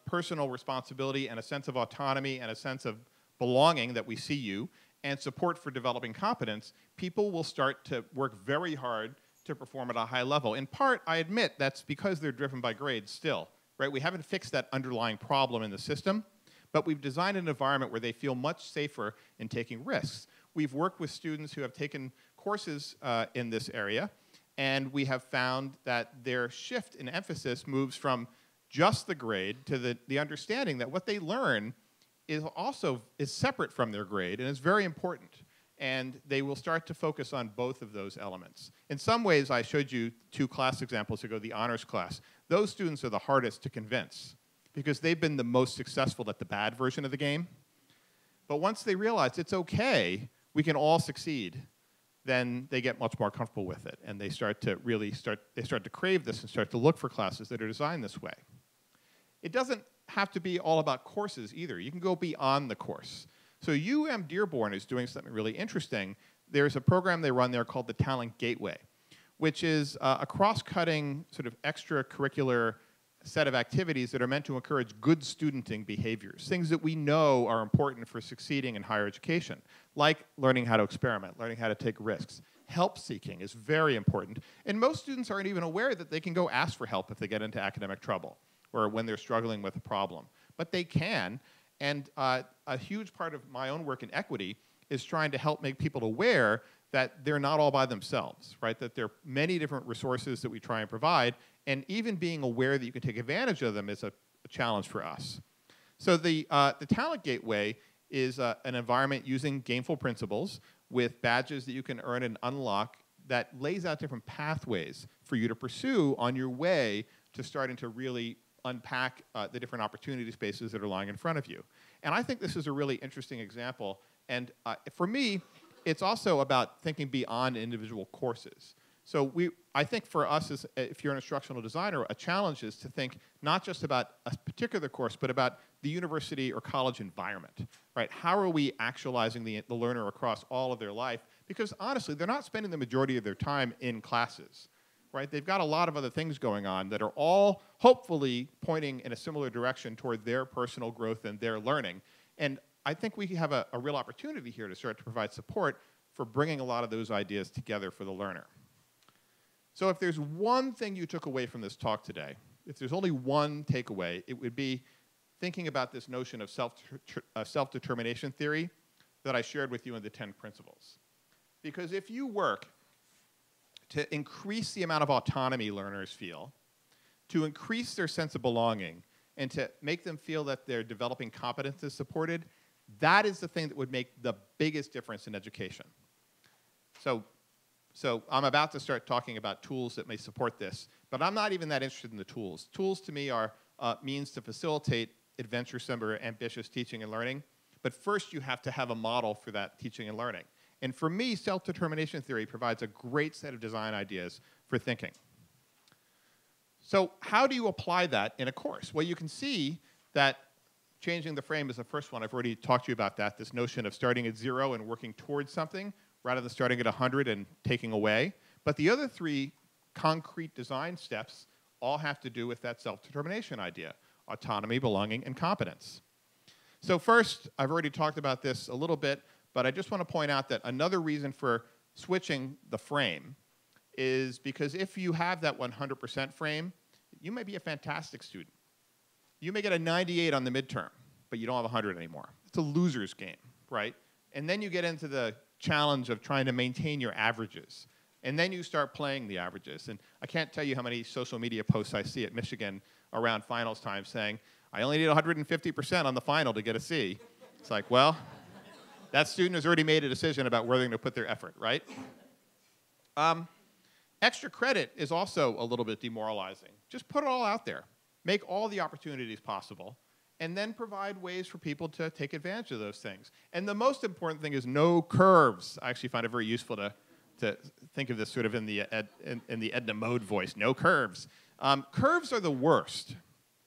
personal responsibility and a sense of autonomy and a sense of belonging that we see you, and support for developing competence, people will start to work very hard to perform at a high level. In part, I admit that's because they're driven by grades still, right? We haven't fixed that underlying problem in the system, but we've designed an environment where they feel much safer in taking risks. We've worked with students who have taken courses in this area, and we have found that their shift in emphasis moves from just the grade to the understanding that what they learn is separate from their grade and is very important. And they will start to focus on both of those elements. In some ways, I showed you 2 class examples ago, the honors class. Those students are the hardest to convince because they've been the most successful at the bad version of the game. But once they realize it's okay, we can all succeed, then they get much more comfortable with it. And they start to crave this and start to look for classes that are designed this way. It doesn't have to be all about courses either. You can go beyond the course. So Dearborn is doing something really interesting. There's a program they run there called the Talent Gateway, which is a cross-cutting sort of extracurricular set of activities that are meant to encourage good studenting behaviors, things that we know are important for succeeding in higher education, like learning how to experiment, learning how to take risks. Help seeking is very important. And most students aren't even aware that they can go ask for help if they get into academic trouble or when they're struggling with a problem. But they can. And a huge part of my own work in equity is trying to help make people aware that they're not all by themselves, right? That there are many different resources that we try and provide, and even being aware that you can take advantage of them is a challenge for us. So the Talent Gateway is an environment using gameful principles with badges that you can earn and unlock that lays out different pathways for you to pursue on your way to starting to really unpack the different opportunity spaces that are lying in front of you. And I think this is a really interesting example. And for me, it's also about thinking beyond individual courses. So I think for us, if you're an instructional designer, a challenge is to think not just about a particular course, but about the university or college environment, right? How are we actualizing the learner across all of their life? Because honestly, they're not spending the majority of their time in classes. Right? They've got a lot of other things going on that are all hopefully pointing in a similar direction toward their personal growth and their learning. And I think we have a real opportunity here to start to provide support for bringing a lot of those ideas together for the learner. So if there's one thing you took away from this talk today, if there's only one takeaway, it would be thinking about this notion of self-determination theory that I shared with you in the 10 principles. Because if you work to increase the amount of autonomy learners feel, to increase their sense of belonging, and to make them feel that their developing competence is supported, that is the thing that would make the biggest difference in education. So I'm about to start talking about tools that may support this, but I'm not even that interested in the tools. Tools to me are means to facilitate adventuresome or ambitious teaching and learning, but first you have to have a model for that teaching and learning. And for me, self-determination theory provides a great set of design ideas for thinking. So how do you apply that in a course? Well, you can see that changing the frame is the first one. I've already talked to you about that, this notion of starting at 0 and working towards something rather than starting at 100 and taking away. But the other 3 concrete design steps all have to do with that self-determination idea: autonomy, belonging, and competence. So first, I've already talked about this a little bit, but I just want to point out that another reason for switching the frame is because if you have that 100% frame, you may be a fantastic student. You may get a 98 on the midterm, but you don't have 100 anymore. It's a loser's game, right? And then you get into the challenge of trying to maintain your averages. And then you start playing the averages. And I can't tell you how many social media posts I see at Michigan around finals time saying, I only need 150% on the final to get a C. It's like, well, that student has already made a decision about where they're going to put their effort, right? Extra credit is also a little bit demoralizing. Just put it all out there. Make all the opportunities possible, and then provide ways for people to take advantage of those things. And the most important thing is no curves. I actually find it very useful to think of this sort of in the Edna Mode voice. No curves. Curves are the worst.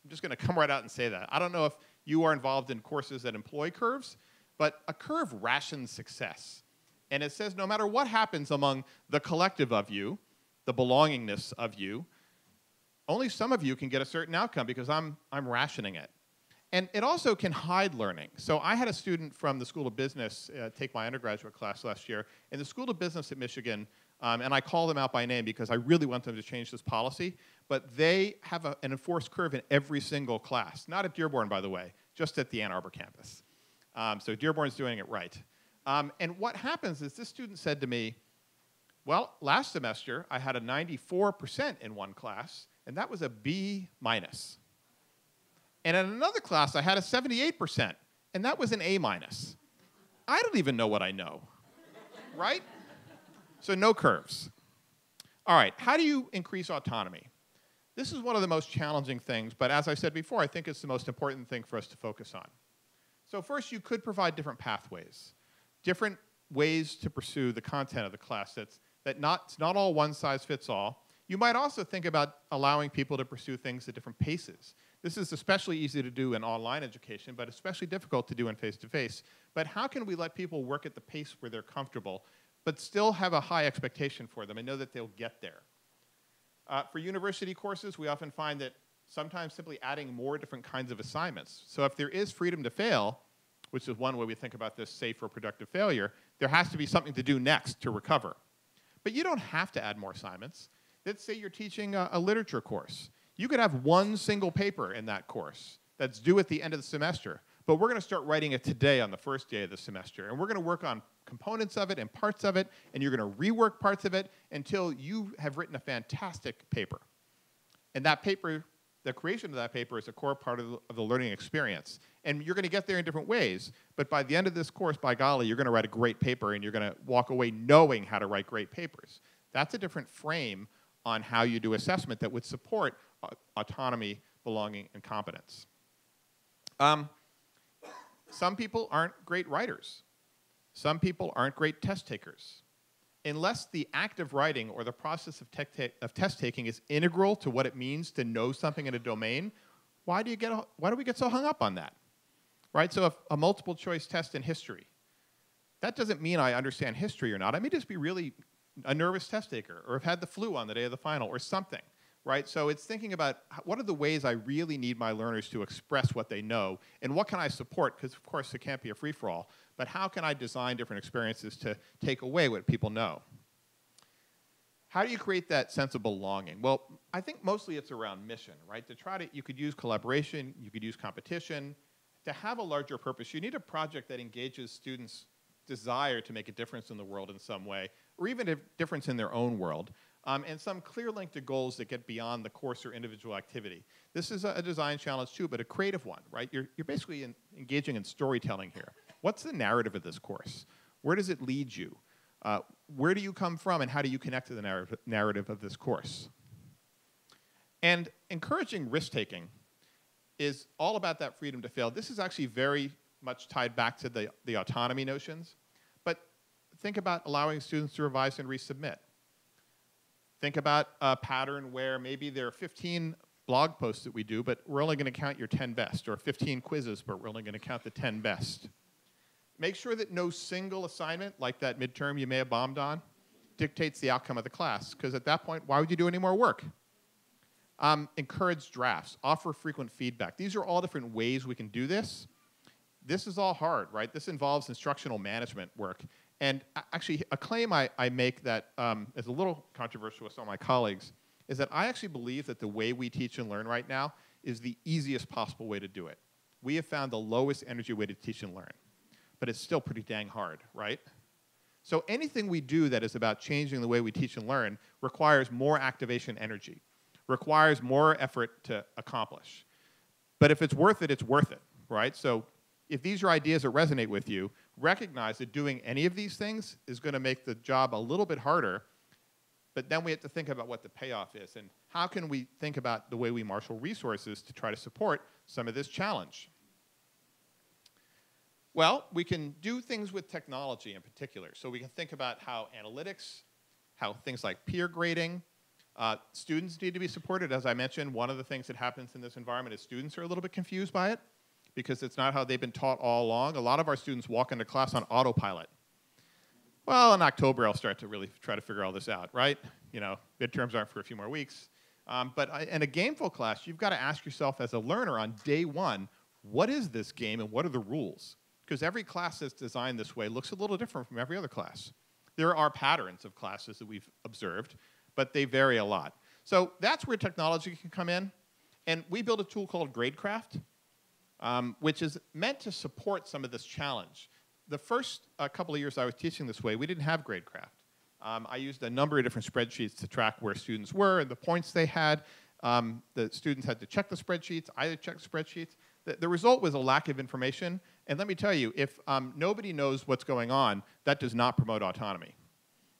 I'm just going to come right out and say that. I don't know if you are involved in courses that employ curves, but a curve rations success. And it says no matter what happens among the collective of you, the belongingness of you, only some of you can get a certain outcome because I'm rationing it. And it also can hide learning. So I had a student from the School of Business take my undergraduate class last year. In the School of Business at Michigan, and I call them out by name because I really want them to change this policy, but they have an enforced curve in every single class. Not at Dearborn, by the way, just at the Ann Arbor campus. So Dearborn's doing it right. And what happens is this student said to me, well, last semester I had a 94% in one class, and that was a B minus. And in another class, I had a 78%, and that was an A minus. I don't even know what I know, right? So no curves. All right, how do you increase autonomy? This is one of the most challenging things, but as I said before, I think it's the most important thing for us to focus on. So first, you could provide different pathways, different ways to pursue the content of the class. It's not all one size fits all. You might also think about allowing people to pursue things at different paces. This is especially easy to do in online education, but especially difficult to do in face-to-face. But how can we let people work at the pace where they're comfortable, but still have a high expectation for them and know that they'll get there? For university courses, we often find that sometimes simply adding more different kinds of assignments. So if there is freedom to fail, which is one way we think about this safe or productive failure, there has to be something to do next to recover. But you don't have to add more assignments. Let's say you're teaching a literature course. You could have one single paper in that course that's due at the end of the semester, but we're going to start writing it today on the first day of the semester, and we're going to work on components of it and parts of it, and you're going to rework parts of it until you have written a fantastic paper. And that paper, the creation of that paper is a core part of the learning experience. And you're going to get there in different ways, but by the end of this course, by golly, you're going to write a great paper, and you're going to walk away knowing how to write great papers. That's a different frame on how you do assessment that would support autonomy, belonging, and competence. Some people aren't great writers. Some people aren't great test takers. Unless the act of writing or the process of test taking is integral to what it means to know something in a domain, why do we get so hung up on that? Right? So if a multiple choice test in history, that doesn't mean I understand history or not. I may just be really a nervous test taker, or have had the flu on the day of the final, or something. Right? So it's thinking about what are the ways I really need my learners to express what they know, and what can I support, because of course it can't be a free-for-all, but how can I design different experiences to take away what people know? How do you create that sense of belonging? Well, I think mostly it's around mission, right? You could use collaboration, you could use competition. To have a larger purpose, you need a project that engages students' desire to make a difference in the world in some way, or even a difference in their own world. And some clear link to goals that get beyond the course or individual activity. This is a design challenge too, but a creative one, right? You're basically engaging in storytelling here. What's the narrative of this course? Where does it lead you? Where do you come from, and how do you connect to the narrative of this course? And encouraging risk-taking is all about that freedom to fail. This is actually very much tied back to the autonomy notions. But think about allowing students to revise and resubmit. Think about a pattern where maybe there are 15 blog posts that we do, but we're only going to count your 10 best, or 15 quizzes, but we're only going to count the 10 best. Make sure that no single assignment, like that midterm you may have bombed on, dictates the outcome of the class, because at that point, why would you do any more work? Encourage drafts, offer frequent feedback. These are all different ways we can do this. This is all hard, right? This involves instructional management work. And actually, a claim I make that is a little controversial with some of my colleagues is that I actually believe that the way we teach and learn right now is the easiest possible way to do it. We have found the lowest energy way to teach and learn. But it's still pretty dang hard, right? So anything we do that is about changing the way we teach and learn requires more activation energy, requires more effort to accomplish. But if it's worth it, right? So if these are ideas that resonate with you, recognize that doing any of these things is going to make the job a little bit harder, but then we have to think about what the payoff is, and how can we think about the way we marshal resources to try to support some of this challenge. Well, we can do things with technology in particular. So we can think about how analytics, how things like peer grading, students need to be supported. As I mentioned, one of the things that happens in this environment is students are a little bit confused by it, because it's not how they've been taught all along. A lot of our students walk into class on autopilot. Well, in October, I'll start to really try to figure all this out, right? You know, midterms aren't for a few more weeks. But in a gameful class, you've got to ask yourself as a learner on day one, what is this game and what are the rules? Because every class that's designed this way looks a little different from every other class. There are patterns of classes that we've observed, but they vary a lot. So that's where technology can come in. And we built a tool called GradeCraft, which is meant to support some of this challenge. The first couple of years I was teaching this way, we didn't have GradeCraft. I used a number of different spreadsheets to track where students were and the points they had. The students had to check the spreadsheets. I had to check the spreadsheets. The result was a lack of information. And let me tell you, if nobody knows what's going on, that does not promote autonomy.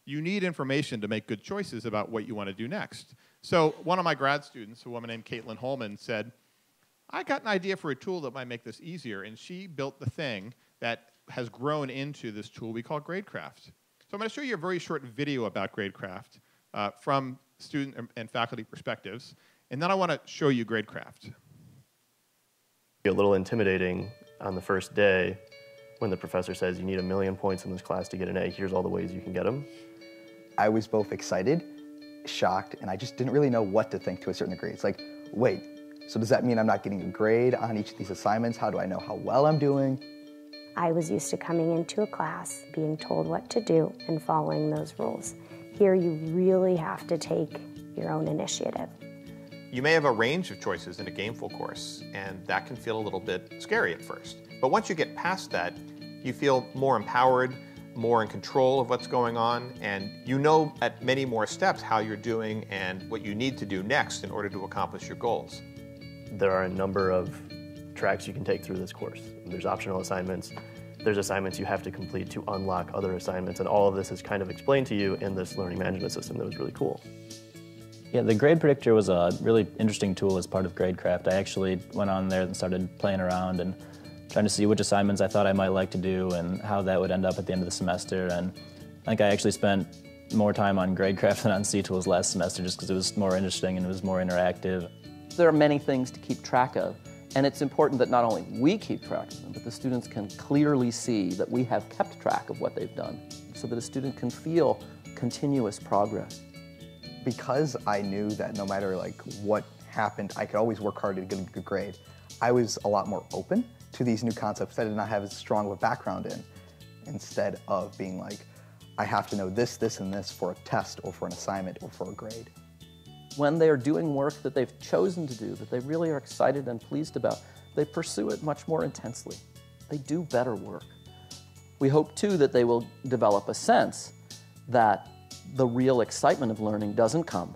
You need information to make good choices about what you want to do next. So one of my grad students, a woman named Caitlin Holman, said, I got an idea for a tool that might make this easier. And she built the thing that has grown into this tool we call GradeCraft. So I'm going to show you a very short video about GradeCraft from student and faculty perspectives. And then I want to show you GradeCraft. A little intimidating on the first day when the professor says you need 1 million points in this class to get an A. Here's all the ways you can get them. I was both excited, shocked, and I just didn't really know what to think to a certain degree. It's like, wait, so does that mean I'm not getting a grade on each of these assignments? How do I know how well I'm doing? I was used to coming into a class, being told what to do, and following those rules. Here you really have to take your own initiative. You may have a range of choices in a gameful course, and that can feel a little bit scary at first. But once you get past that, you feel more empowered, more in control of what's going on, and you know at many more steps how you're doing and what you need to do next in order to accomplish your goals. There are a number of tracks you can take through this course. There's optional assignments. There's assignments you have to complete to unlock other assignments, and all of this is kind of explained to you in this learning management system that was really cool. Yeah, the grade predictor was a really interesting tool as part of GradeCraft. I actually went on there and started playing around and trying to see which assignments I thought I might like to do and how that would end up at the end of the semester. And I think I actually spent more time on GradeCraft than on C-Tools last semester just because it was more interesting and it was more interactive. There are many things to keep track of, and it's important that not only we keep track of them, but the students can clearly see that we have kept track of what they've done so that a student can feel continuous progress. Because I knew that no matter what happened, I could always work hard to get a good grade, I was a lot more open to these new concepts that I did not have as strong of a background in, instead of being like, I have to know this, this, and this for a test or for an assignment or for a grade. When they are doing work that they've chosen to do, that they really are excited and pleased about, they pursue it much more intensely. They do better work. We hope, too, that they will develop a sense that the real excitement of learning doesn't come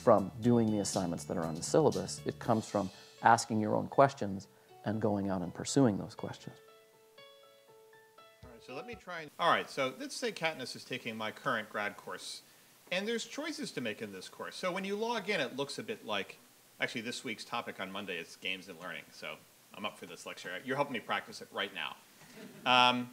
from doing the assignments that are on the syllabus. It comes from asking your own questions and going out and pursuing those questions. All right, so let me try. All right, so let's say Katniss is taking my current grad course, and there's choices to make in this course. So when you log in, it looks a bit like, actually this week's topic on Monday is games and learning, so I'm up for this lecture. You're helping me practice it right now.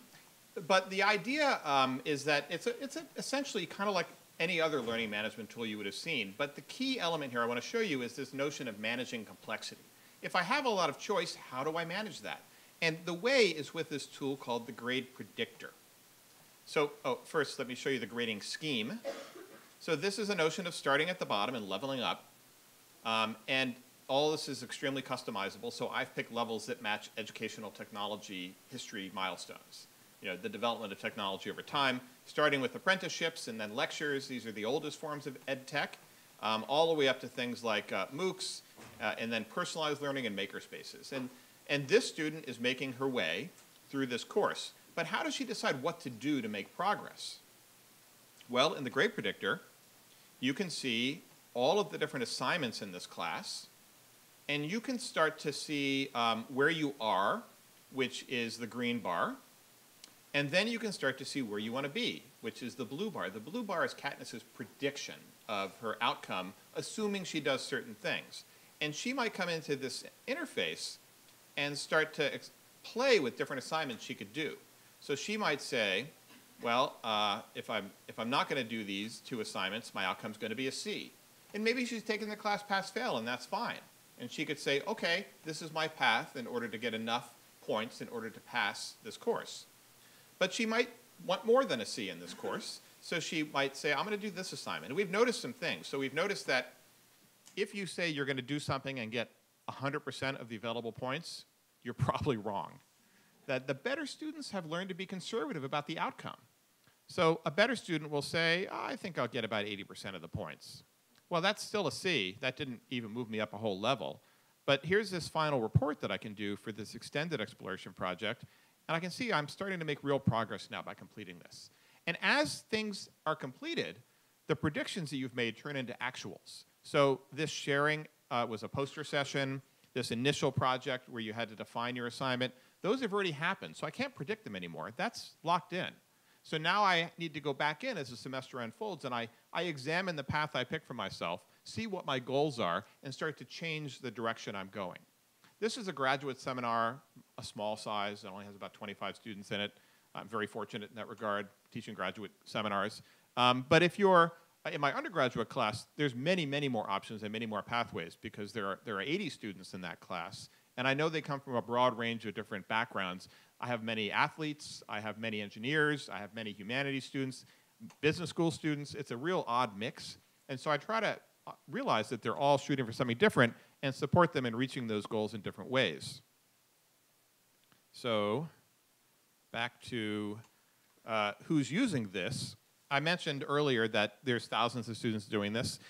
But the idea is that it's essentially kind of like any other learning management tool you would have seen. But the key element here I want to show you is this notion of managing complexity. If I have a lot of choice, how do I manage that? And the way is with this tool called the grade predictor. So first, let me show you the grading scheme. So this is a notion of starting at the bottom and leveling up. And all this is extremely customizable. So I've picked levels that match educational technology history milestones. You know, the development of technology over time, starting with apprenticeships and then lectures. These are the oldest forms of ed tech, all the way up to things like MOOCs, and then personalized learning and makerspaces. And this student is making her way through this course. But how does she decide what to do to make progress? Well, in the grade predictor, you can see all of the different assignments in this class, and you can start to see where you are, which is the green bar. And then you can start to see where you want to be, which is the blue bar. The blue bar is Katniss's prediction of her outcome, assuming she does certain things. And she might come into this interface and start to play with different assignments she could do. So she might say, well, if I'm not going to do these 2 assignments, my outcome's going to be a C. And maybe she's taken the class pass-fail, and that's fine. And she could say, okay, this is my path in order to get enough points in order to pass this course. But she might want more than a C in this course, so she might say, I'm going to do this assignment. And we've noticed some things. So we've noticed that if you say you're going to do something and get 100% of the available points, you're probably wrong. That the better students have learned to be conservative about the outcome. So a better student will say, oh, I think I'll get about 80% of the points. Well, that's still a C. That didn't even move me up a whole level. But here's this final report that I can do for this extended exploration project. And I can see I'm starting to make real progress now by completing this. And as things are completed, the predictions that you've made turn into actuals. So this sharing was a poster session. This initial project where you had to define your assignment, those have already happened. So I can't predict them anymore. That's locked in. So now I need to go back in as the semester unfolds, and I examine the path I pick for myself, see what my goals are, and start to change the direction I'm going. This is a graduate seminar, a small size. It only has about 25 students in it. I'm very fortunate in that regard, teaching graduate seminars. But if you're in my undergraduate class, there's many, many more options and many more pathways because there are 80 students in that class. And I know they come from a broad range of different backgrounds. I have many athletes, I have many engineers, I have many humanities students, business school students. It's a real odd mix. And so I try to realize that they're all shooting for something different and support them in reaching those goals in different ways. So back to who's using this. I mentioned earlier that there's thousands of students doing this.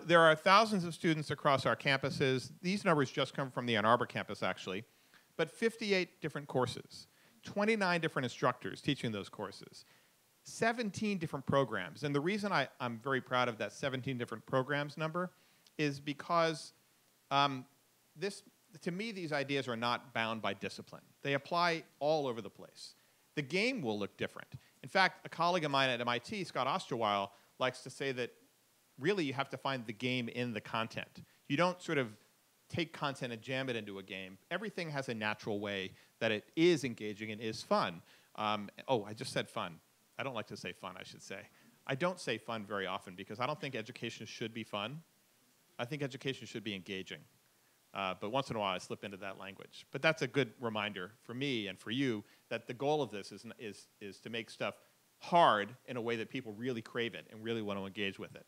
There are thousands of students across our campuses. These numbers just come from the Ann Arbor campus, actually. But 58 different courses, 29 different instructors teaching those courses, 17 different programs. And the reason I'm very proud of that 17 different programs number is because to me, these ideas are not bound by discipline. They apply all over the place. The game will look different. In fact, a colleague of mine at MIT, Scott Osterweil, likes to say that really you have to find the game in the content. You don't sort of take content and jam it into a game. Everything has a natural way that it is engaging and is fun. Oh, I just said fun. I don't like to say fun, I should say. I don't say fun very often because I don't think education should be fun. I think education should be engaging. But once in a while, I slip into that language. But that's a good reminder for me and for you that the goal of this is to make stuff hard in a way that people really crave it and really want to engage with it.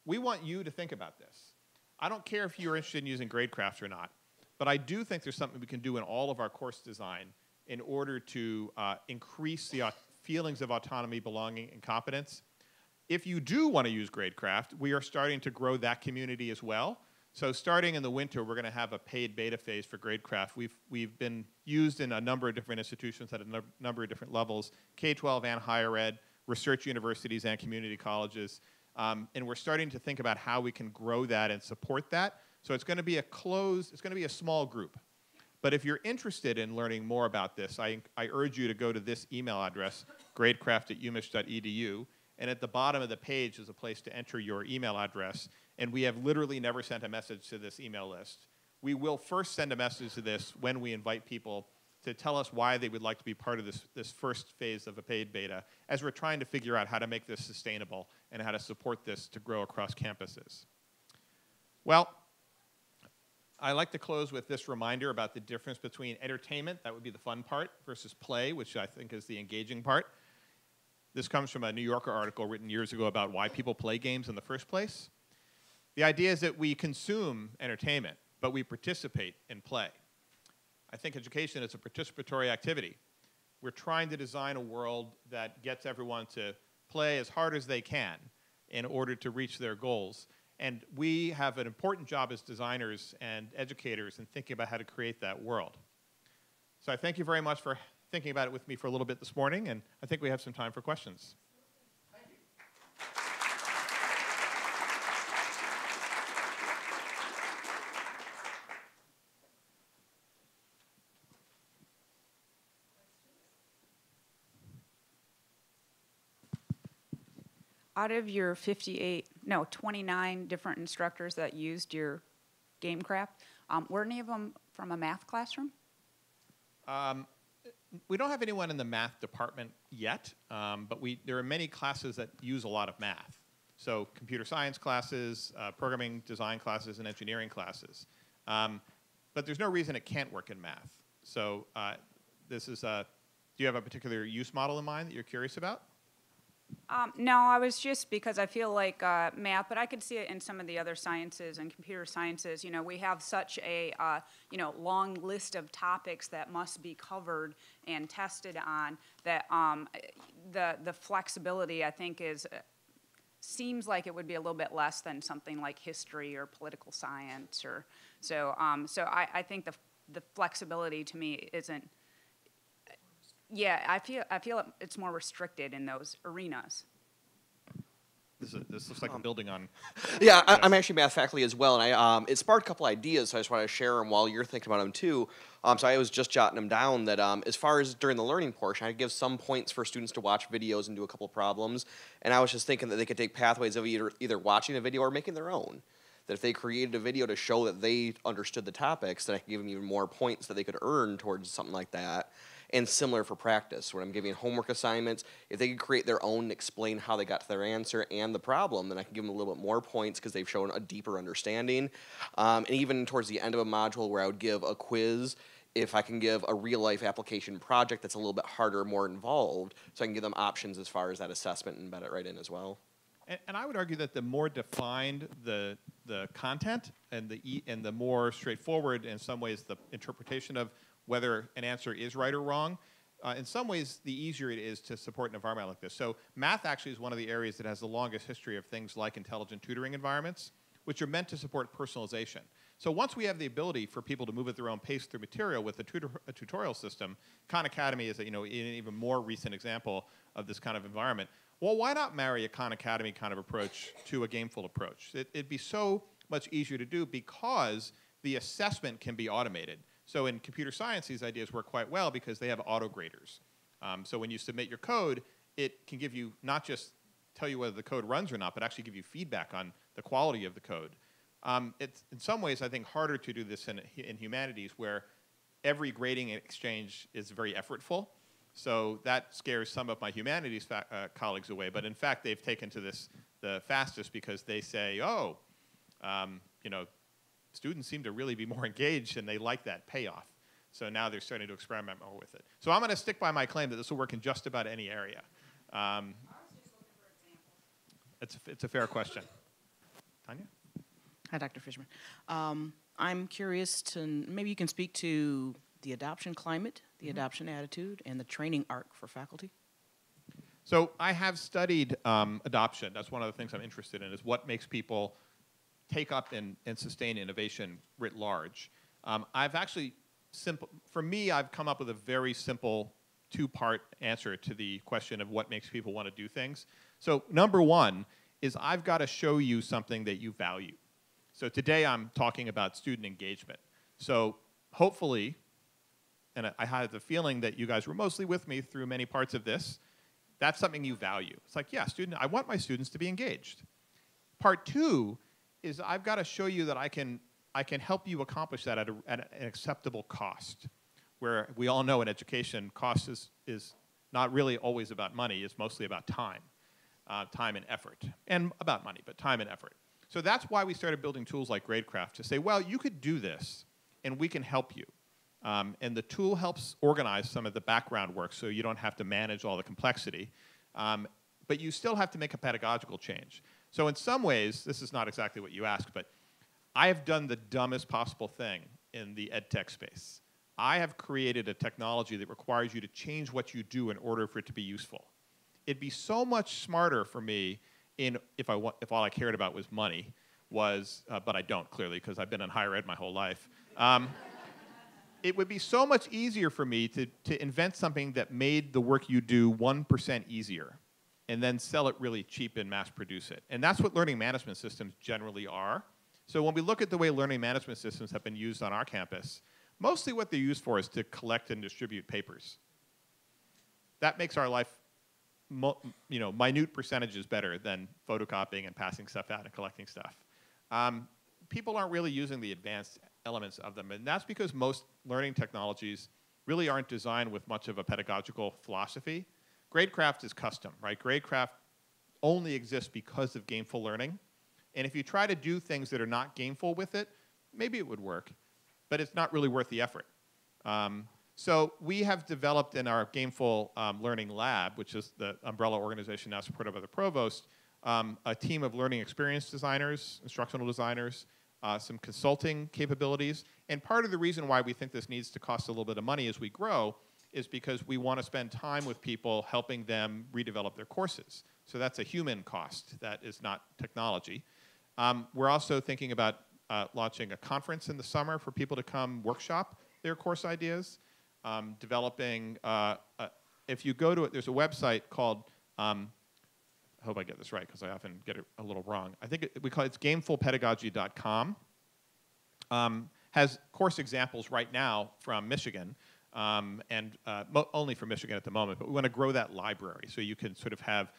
We want you to think about this. I don't care if you're interested in using GradeCraft or not, but I do think there's something we can do in all of our course design in order to increase the feelings of autonomy, belonging, and competence. If you do want to use GradeCraft, we are starting to grow that community as well. So starting in the winter, we're going to have a paid beta phase for GradeCraft. We've been used in a number of different institutions at a number of different levels, K-12 and higher ed, research universities and community colleges. And we're starting to think about how we can grow that and support that. So it's going to be it's going to be a small group. But if you're interested in learning more about this, I urge you to go to this email address, gradecraft@umich.edu. And at the bottom of the page is a place to enter your email address. And we have literally never sent a message to this email list. We will first send a message to this when we invite people to tell us why they would like to be part of this first phase of a paid beta, as we're trying to figure out how to make this sustainable and how to support this to grow across campuses. Well, I like to close with this reminder about the difference between entertainment, that would be the fun part, versus play, which I think is the engaging part. This comes from a New Yorker article written years ago about why people play games in the first place. The idea is that we consume entertainment, but we participate in play. I think education is a participatory activity. We're trying to design a world that gets everyone to play as hard as they can in order to reach their goals. And we have an important job as designers and educators in thinking about how to create that world. So I thank you very much for thinking about it with me for a little bit this morning, and I think we have some time for questions. Thank you. Out of your 29 different instructors that used your GameCraft, were any of them from a math classroom? We don't have anyone in the math department yet, but there are many classes that use a lot of math. So computer science classes, programming design classes, and engineering classes. But there's no reason it can't work in math. So do you have a particular use model in mind that you're curious about? No, I was just because I feel like math, but I could see it in some of the other sciences and computer sciences. You know, we have such a long list of topics that must be covered and tested on that the flexibility I think is seems like it would be a little bit less than something like history or political science or so. So I think the flexibility to me isn't. Yeah, I feel it's more restricted in those arenas. This looks like a building on. Yeah, I'm actually math faculty as well, and it sparked a couple ideas, so I just want to share them while you're thinking about them too. So I was just jotting them down that as far as during the learning portion, I give some points for students to watch videos and do a couple problems, and I was just thinking that they could take pathways of either watching a video or making their own. That if they created a video to show that they understood the topics, that I could give them even more points that they could earn towards something like that. And similar for practice, when I'm giving homework assignments, if they could create their own and explain how they got to their answer and the problem, then I can give them a little bit more points because they've shown a deeper understanding. And even towards the end of a module where I would give a quiz, if I can give a real-life application project that's a little bit harder, more involved, so I can give them options as far as that assessment and embed it right in as well. And I would argue that the more defined the content and the more straightforward, in some ways, the interpretation of whether an answer is right or wrong, in some ways, the easier it is to support an environment like this. So math actually is one of the areas that has the longest history of things like intelligent tutoring environments, which are meant to support personalization. So once we have the ability for people to move at their own pace through material with a tutorial system, Khan Academy is an even more recent example of this kind of environment. Well, why not marry a Khan Academy kind of approach to a gameful approach? It'd be so much easier to do because the assessment can be automated. So in computer science, these ideas work quite well because they have auto graders. So when you submit your code, it can give you not just tell you whether the code runs or not, but actually give you feedback on the quality of the code. It's in some ways, I think, harder to do this in humanities where every grading exchange is very effortful. So that scares some of my humanities colleagues away. But in fact, they've taken to this the fastest because they say, oh, students seem to really be more engaged and they like that payoff. So now they're starting to experiment more with it. So I'm going to stick by my claim that this will work in just about any area. I was just looking for examples. It's a fair question. Tanya? Hi, Dr. Fishman. I'm curious to, maybe you can speak to the adoption climate, the adoption attitude, and the training arc for faculty. So I have studied adoption. That's one of the things I'm interested in, is what makes people take up and sustain innovation writ large. I've actually, for me, I've come up with a very simple two-part answer to the question of what makes people want to do things. So number one is I've got to show you something that you value. So today I'm talking about student engagement. So hopefully, and I had the feeling that you guys were mostly with me through many parts of this, that's something you value. It's like, yeah, I want my students to be engaged. Part two is I've got to show you that I can help you accomplish that at an acceptable cost, where we all know in education, cost is not really always about money. It's mostly about time and effort, and about money, but time and effort. So that's why we started building tools like GradeCraft to say, well, you could do this, and we can help you. And the tool helps organize some of the background work so you don't have to manage all the complexity. But you still have to make a pedagogical change. So in some ways, this is not exactly what you asked, but I have done the dumbest possible thing in the ed tech space. I have created a technology that requires you to change what you do in order for it to be useful. It'd be so much smarter for me if all I cared about was money, but I don't, clearly, because I've been in higher ed my whole life. It would be so much easier for me to invent something that made the work you do 1% easier and then sell it really cheap and mass produce it. And that's what learning management systems generally are. So when we look at the way learning management systems have been used on our campus, mostly what they're used for is to collect and distribute papers. That makes our life, minute percentages better than photocopying and passing stuff out and collecting stuff. People aren't really using the advanced elements of them, and that's because most learning technologies really aren't designed with much of a pedagogical philosophy. GradeCraft is custom, right? GradeCraft only exists because of gameful learning, and if you try to do things that are not gameful with it, maybe it would work, but it's not really worth the effort. So we have developed in our Gameful Learning Lab, which is the umbrella organization now supported by the provost, a team of learning experience designers, instructional designers, some consulting capabilities. And part of the reason why we think this needs to cost a little bit of money as we grow is because we want to spend time with people helping them redevelop their courses. So that's a human cost. That is not technology. We're also thinking about launching a conference in the summer for people to come workshop their course ideas. Developing, if you go to it, there's a website called, I hope I get this right because I often get it a little wrong. I think we call it, it's gamefulpedagogy.com. Has course examples right now from Michigan, and only from Michigan at the moment, but we want to grow that library so you can sort of have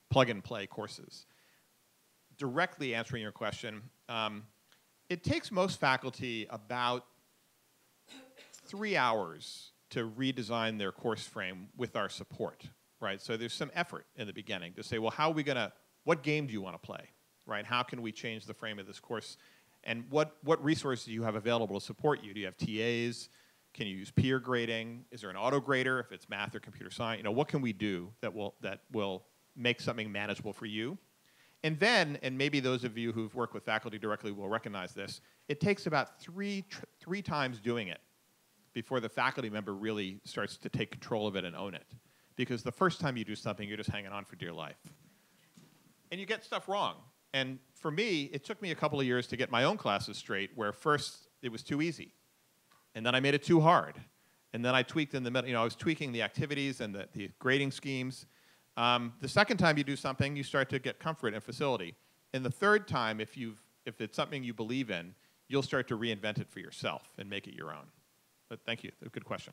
plug and play courses. Directly answering your question, it takes most faculty about 3 hours to redesign their course frame with our support, right? So there's some effort in the beginning to say, well, how are we gonna, what game do you want to play, right? How can we change the frame of this course? And what resources do you have available to support you? Do you have TAs? Can you use peer grading? Is there an auto grader if it's math or computer science? You know, what can we do that will make something manageable for you? And then, and maybe those of you who've worked with faculty directly will recognize this, it takes about three times doing it before the faculty member really starts to take control of it and own it. Because the first time you do something, you're just hanging on for dear life. And you get stuff wrong. And for me, it took me a couple of years to get my own classes straight, where first it was too easy. And then I made it too hard. And then I tweaked in the middle. You know, I was tweaking the activities and the grading schemes. The second time you do something, you start to get comfort and facility. And the third time, if it's something you believe in, you'll start to reinvent it for yourself and make it your own. But thank you. Good question.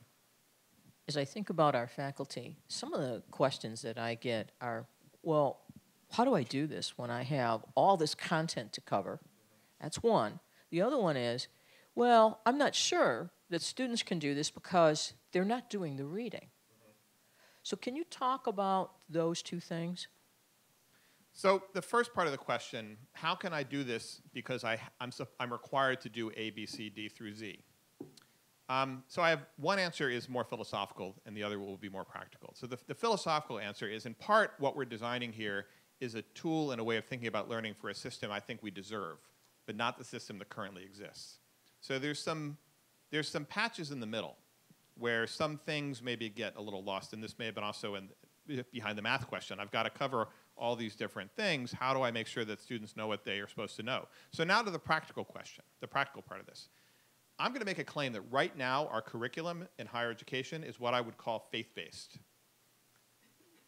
As I think about our faculty, some of the questions that I get are, well, how do I do this when I have all this content to cover? That's one. The other one is, well, I'm not sure that students can do this because they're not doing the reading. So can you talk about those two things? So the first part of the question, how can I do this because I'm required to do A, B, C, D through Z? So I have one answer is more philosophical, and the other will be more practical. So the philosophical answer is, in part, what we're designing here is a tool and a way of thinking about learning for a system I think we deserve, but not the system that currently exists. So there's some patches in the middle where some things maybe get a little lost, and this may have been also behind the math question. I've got to cover all these different things. How do I make sure that students know what they are supposed to know? So now to the practical question, the practical part of this. I'm going to make a claim that right now our curriculum in higher education is what I would call faith-based.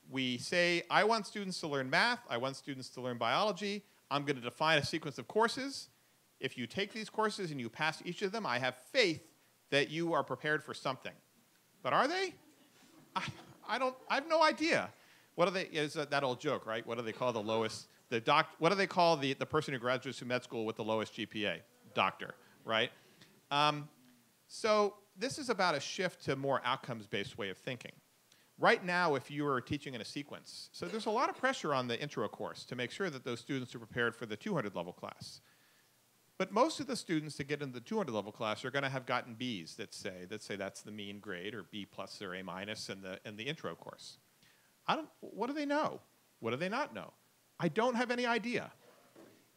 We say, I want students to learn math, I want students to learn biology, I'm going to define a sequence of courses. If you take these courses and you pass each of them, I have faith that you are prepared for something. But are they? I have no idea. What are they, is that old joke, right? What do they call the lowest, what do they call the person who graduates from med school with the lowest GPA? Doctor, right? So this is about a shift to a more outcomes-based way of thinking. Right now, if you are teaching in a sequence, so there's a lot of pressure on the intro course to make sure that those students are prepared for the 200 level class. But most of the students that get into the 200 level class are going to have gotten Bs that say that's the mean grade, or B plus or A minus in the intro course. What do they know? What do they not know? I don't have any idea.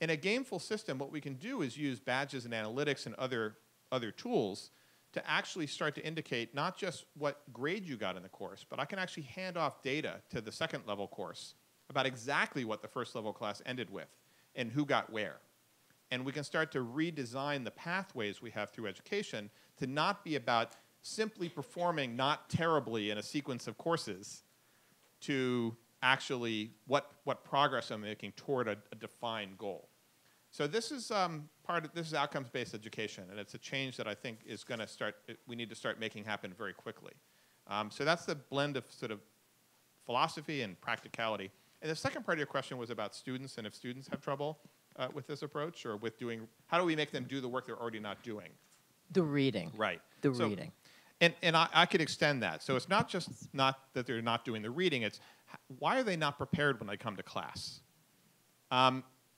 In a gameful system, what we can do is use badges and analytics and other tools to actually start to indicate not just what grade you got in the course, but I can actually hand off data to the second level course about exactly what the first level class ended with and who got where. And we can start to redesign the pathways we have through education to not be about simply performing not terribly in a sequence of courses to actually what progress I'm making toward a defined goal. So this is this is outcomes-based education, and it's a change that I think is going to we need to start making happen very quickly. So that's the blend of sort of philosophy and practicality. And the second part of your question was about students, and if students have trouble with this approach, or with doing, how do we make them do the work they're already not doing? The reading. Right. The reading. And I could extend that. So it's not just not that they're not doing the reading, it's why are they not prepared when they come to class?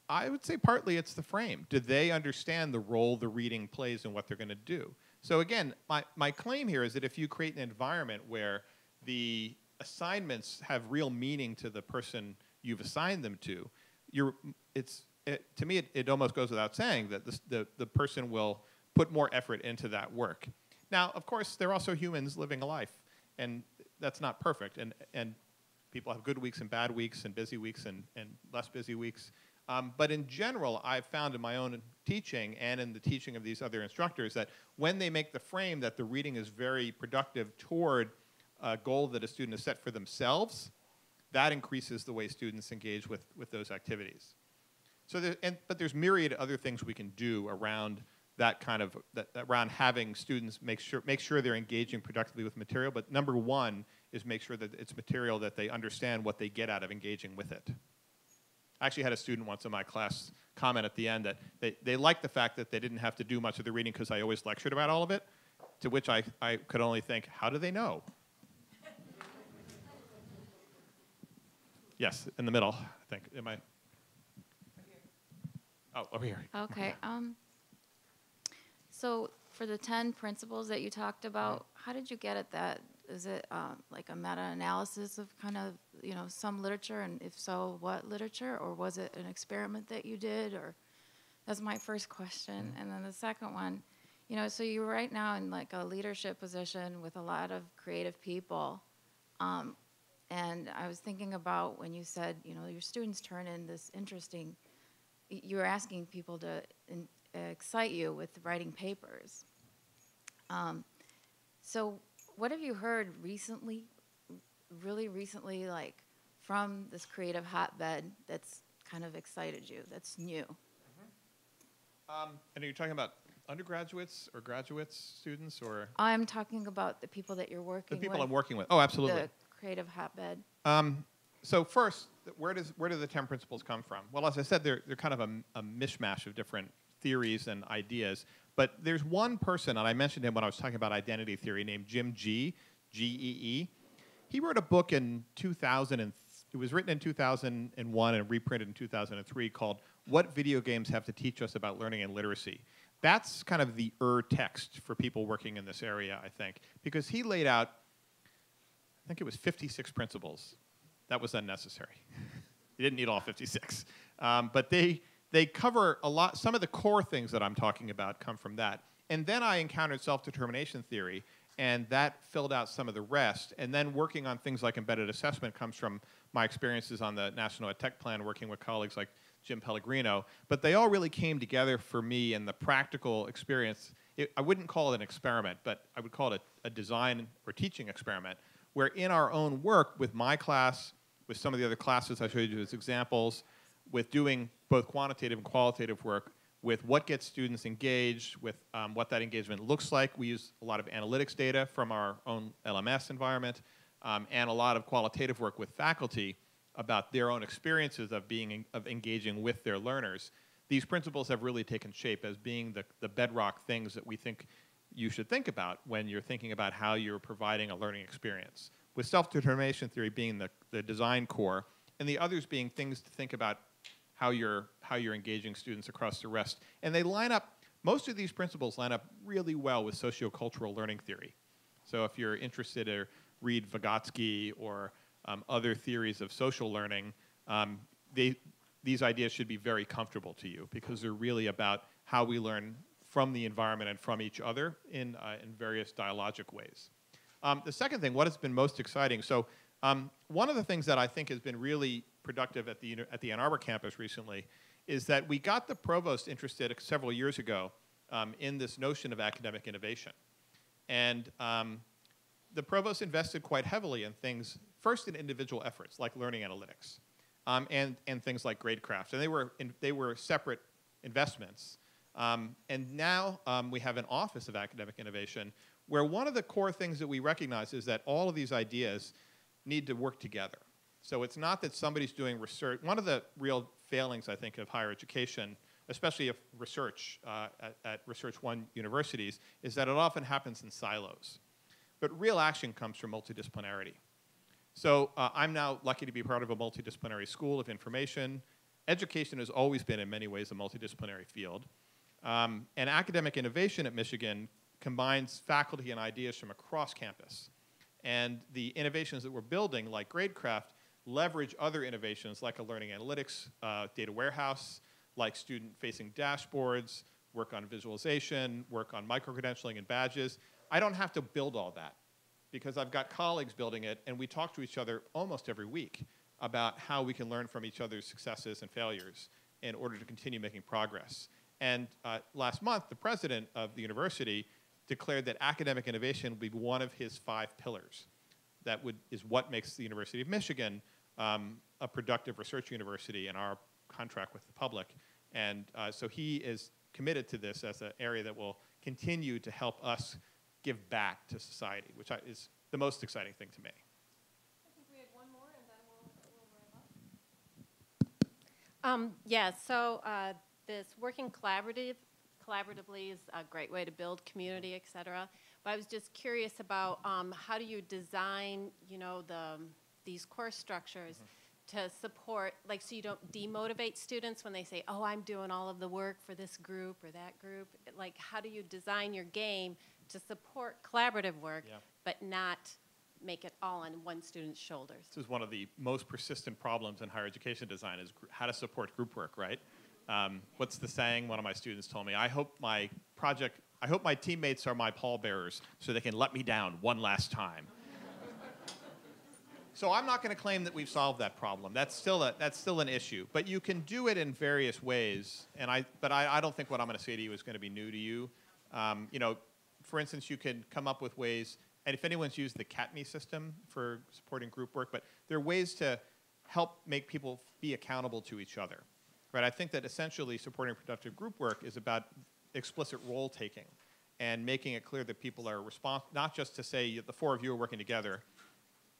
I would say partly it's the frame. Do they understand the role the reading plays in what they're going to do? So again, my claim here is that if you create an environment where the assignments have real meaning to the person you've assigned them to, to me, it almost goes without saying that the person will put more effort into that work. Now, of course, they're also humans living a life, and that's not perfect. And people have good weeks and bad weeks and busy weeks and less busy weeks. But in general, I've found in my own teaching and in the teaching of these other instructors that when they make the frame that the reading is very productive toward a goal that a student has set for themselves, that increases the way students engage with those activities. So but there's myriad other things we can do around that kind of, around having students make sure they're engaging productively with material. But number one is make sure that it's material that they understand what they get out of engaging with it. I actually had a student once in my class comment at the end that they liked the fact that they didn't have to do much of the reading because I always lectured about all of it, to which I could only think, how do they know? Yes, in the middle, I think. Am I? Oh, over here. Okay. So for the 10 principles that you talked about, how did you get at that? Is it like a meta-analysis of kind of, some literature, and if so, what literature? Or was it an experiment that you did? Or that's my first question. And then the second one, so you're right now in like a leadership position with a lot of creative people. And I was thinking about when you said, your students turn in this interesting, you're asking people to excite you with writing papers. So what have you heard recently, really recently, like from this creative hotbed that's kind of excited you, that's new? And are you talking about undergraduates or graduates, students, or? I'm talking about the people that you're working with. The people I'm working with. Oh, absolutely. The creative hotbed. So first, where do the 10 principles come from? Well, as I said, they're kind of a mishmash of different theories and ideas. But there's one person, and I mentioned him when I was talking about identity theory, named Jim Gee, G-E-E. He wrote a book in 2000, and it was written in 2001 and reprinted in 2003, called What Video Games Have to Teach Us About Learning and Literacy. That's kind of the text for people working in this area, I think, because he laid out, I think it was 56 principles. That was unnecessary. You didn't need all 56. But they cover a lot. Some of the core things that I'm talking about come from that. And then I encountered self-determination theory, and that filled out some of the rest. And then working on things like embedded assessment comes from my experiences on the National Ed Tech Plan, working with colleagues like Jim Pellegrino. But they all really came together for me in the practical experience. I wouldn't call it an experiment, but I would call it a design or teaching experiment, where in our own work with my class, with some of the other classes I showed you as examples, with doing both quantitative and qualitative work, with what gets students engaged, with what that engagement looks like. We use a lot of analytics data from our own LMS environment, and a lot of qualitative work with faculty about their own experiences of engaging with their learners. These principles have really taken shape as being the bedrock things that we think you should think about when you're thinking about how you're providing a learning experience. With self-determination theory being the design core, and the others being things to think about how you're engaging students across the rest. And they line up, most of these principles line up really well with sociocultural learning theory. So if you're interested to read Vygotsky or other theories of social learning, these ideas should be very comfortable to you because they're really about how we learn from the environment and from each other in various dialogic ways. The second thing, what has been most exciting? So one of the things that I think has been really productive at the Ann Arbor campus recently is that we got the provost interested several years ago in this notion of academic innovation. And the provost invested quite heavily in things, first in individual efforts like learning analytics and things like Gradecraft. And they were separate investments. And now we have an Office of Academic Innovation where one of the core things that we recognize is that all of these ideas need to work together. So it's not that somebody's doing research. One of the real failings, I think, of higher education, especially of research at Research One universities, is that it often happens in silos. But real action comes from multidisciplinarity. So I'm now lucky to be part of a multidisciplinary school of information. Education has always been, in many ways, a multidisciplinary field. And academic innovation at Michigan combines faculty and ideas from across campus. And the innovations that we're building, like GradeCraft, leverage other innovations like a learning analytics data warehouse, like student-facing dashboards, work on visualization, work on micro-credentialing and badges. I don't have to build all that because I've got colleagues building it, and we talk to each other almost every week about how we can learn from each other's successes and failures in order to continue making progress. And last month, the president of the university declared that academic innovation would be one of his 5 pillars. That is what makes the University of Michigan a productive research university in our contract with the public. And so he is committed to this as an area that will continue to help us give back to society, which is the most exciting thing to me. I think we had one more, and then we'll wrap up. Yeah, so this working collaboratively is a great way to build community, et cetera. But I was just curious about how do you design, you know, these course structures to support, like, so you don't demotivate students when they say, oh, I'm doing all of the work for this group or that group. Like, how do you design your game to support collaborative work, but not make it all on one student's shoulders? This is one of the most persistent problems in higher education design is how to support group work, right? What's the saying? One of my students told me, I hope my teammates are my pallbearers so they can let me down one last time. So I'm not going to claim that we've solved that problem. That's still an issue. But you can do it in various ways. But I don't think what I'm going to say to you is going to be new to you. You know, for instance, you can come up with ways, and if anyone's used the CATME system for supporting group work, but there are ways to help make people be accountable to each other. Right? I think that essentially supporting productive group work is about explicit role taking and making it clear that people are responsible, not just to say the 4 of you are working together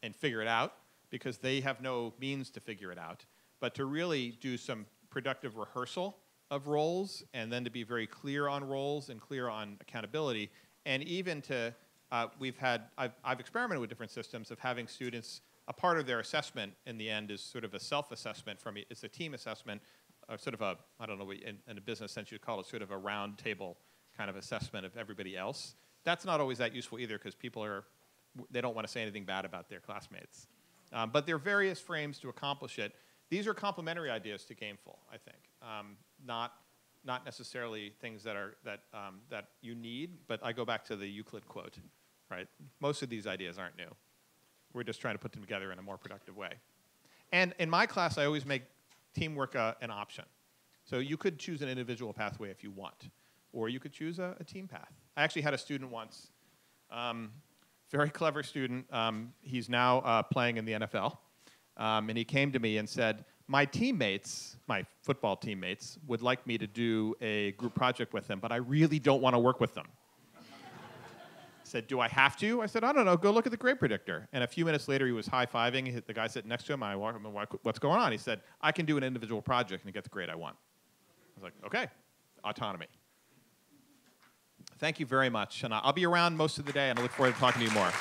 and figure it out, because they have no means to figure it out, but to really do some productive rehearsal of roles and then to be very clear on roles and clear on accountability. And even to, I've experimented with different systems of having students, a part of their assessment in the end is sort of a self-assessment it's a team assessment, sort of a, I don't know, in a business sense you'd call it sort of a round table kind of assessment of everybody else. That's not always that useful either because they don't want to say anything bad about their classmates. But there are various frames to accomplish it. These are complementary ideas to Gameful, I think. Not necessarily things that you need, but I go back to the Euclid quote, right? Most of these ideas aren't new. We're just trying to put them together in a more productive way. And in my class, I always make teamwork an option. So you could choose an individual pathway if you want, or you could choose a team path. I actually had a student once, very clever student. He's now playing in the NFL. And he came to me and said, my teammates, my football teammates, would like me to do a group project with them, but I really don't want to work with them. I said, do I have to? I said, I don't know, go look at the grade predictor. And a few minutes later, he was high-fiving the guy sitting next to him. I walked him, what's going on? He said, I can do an individual project and get the grade I want. I was like, okay, autonomy. Thank you very much. And I'll be around most of the day, and I look forward to talking to you more.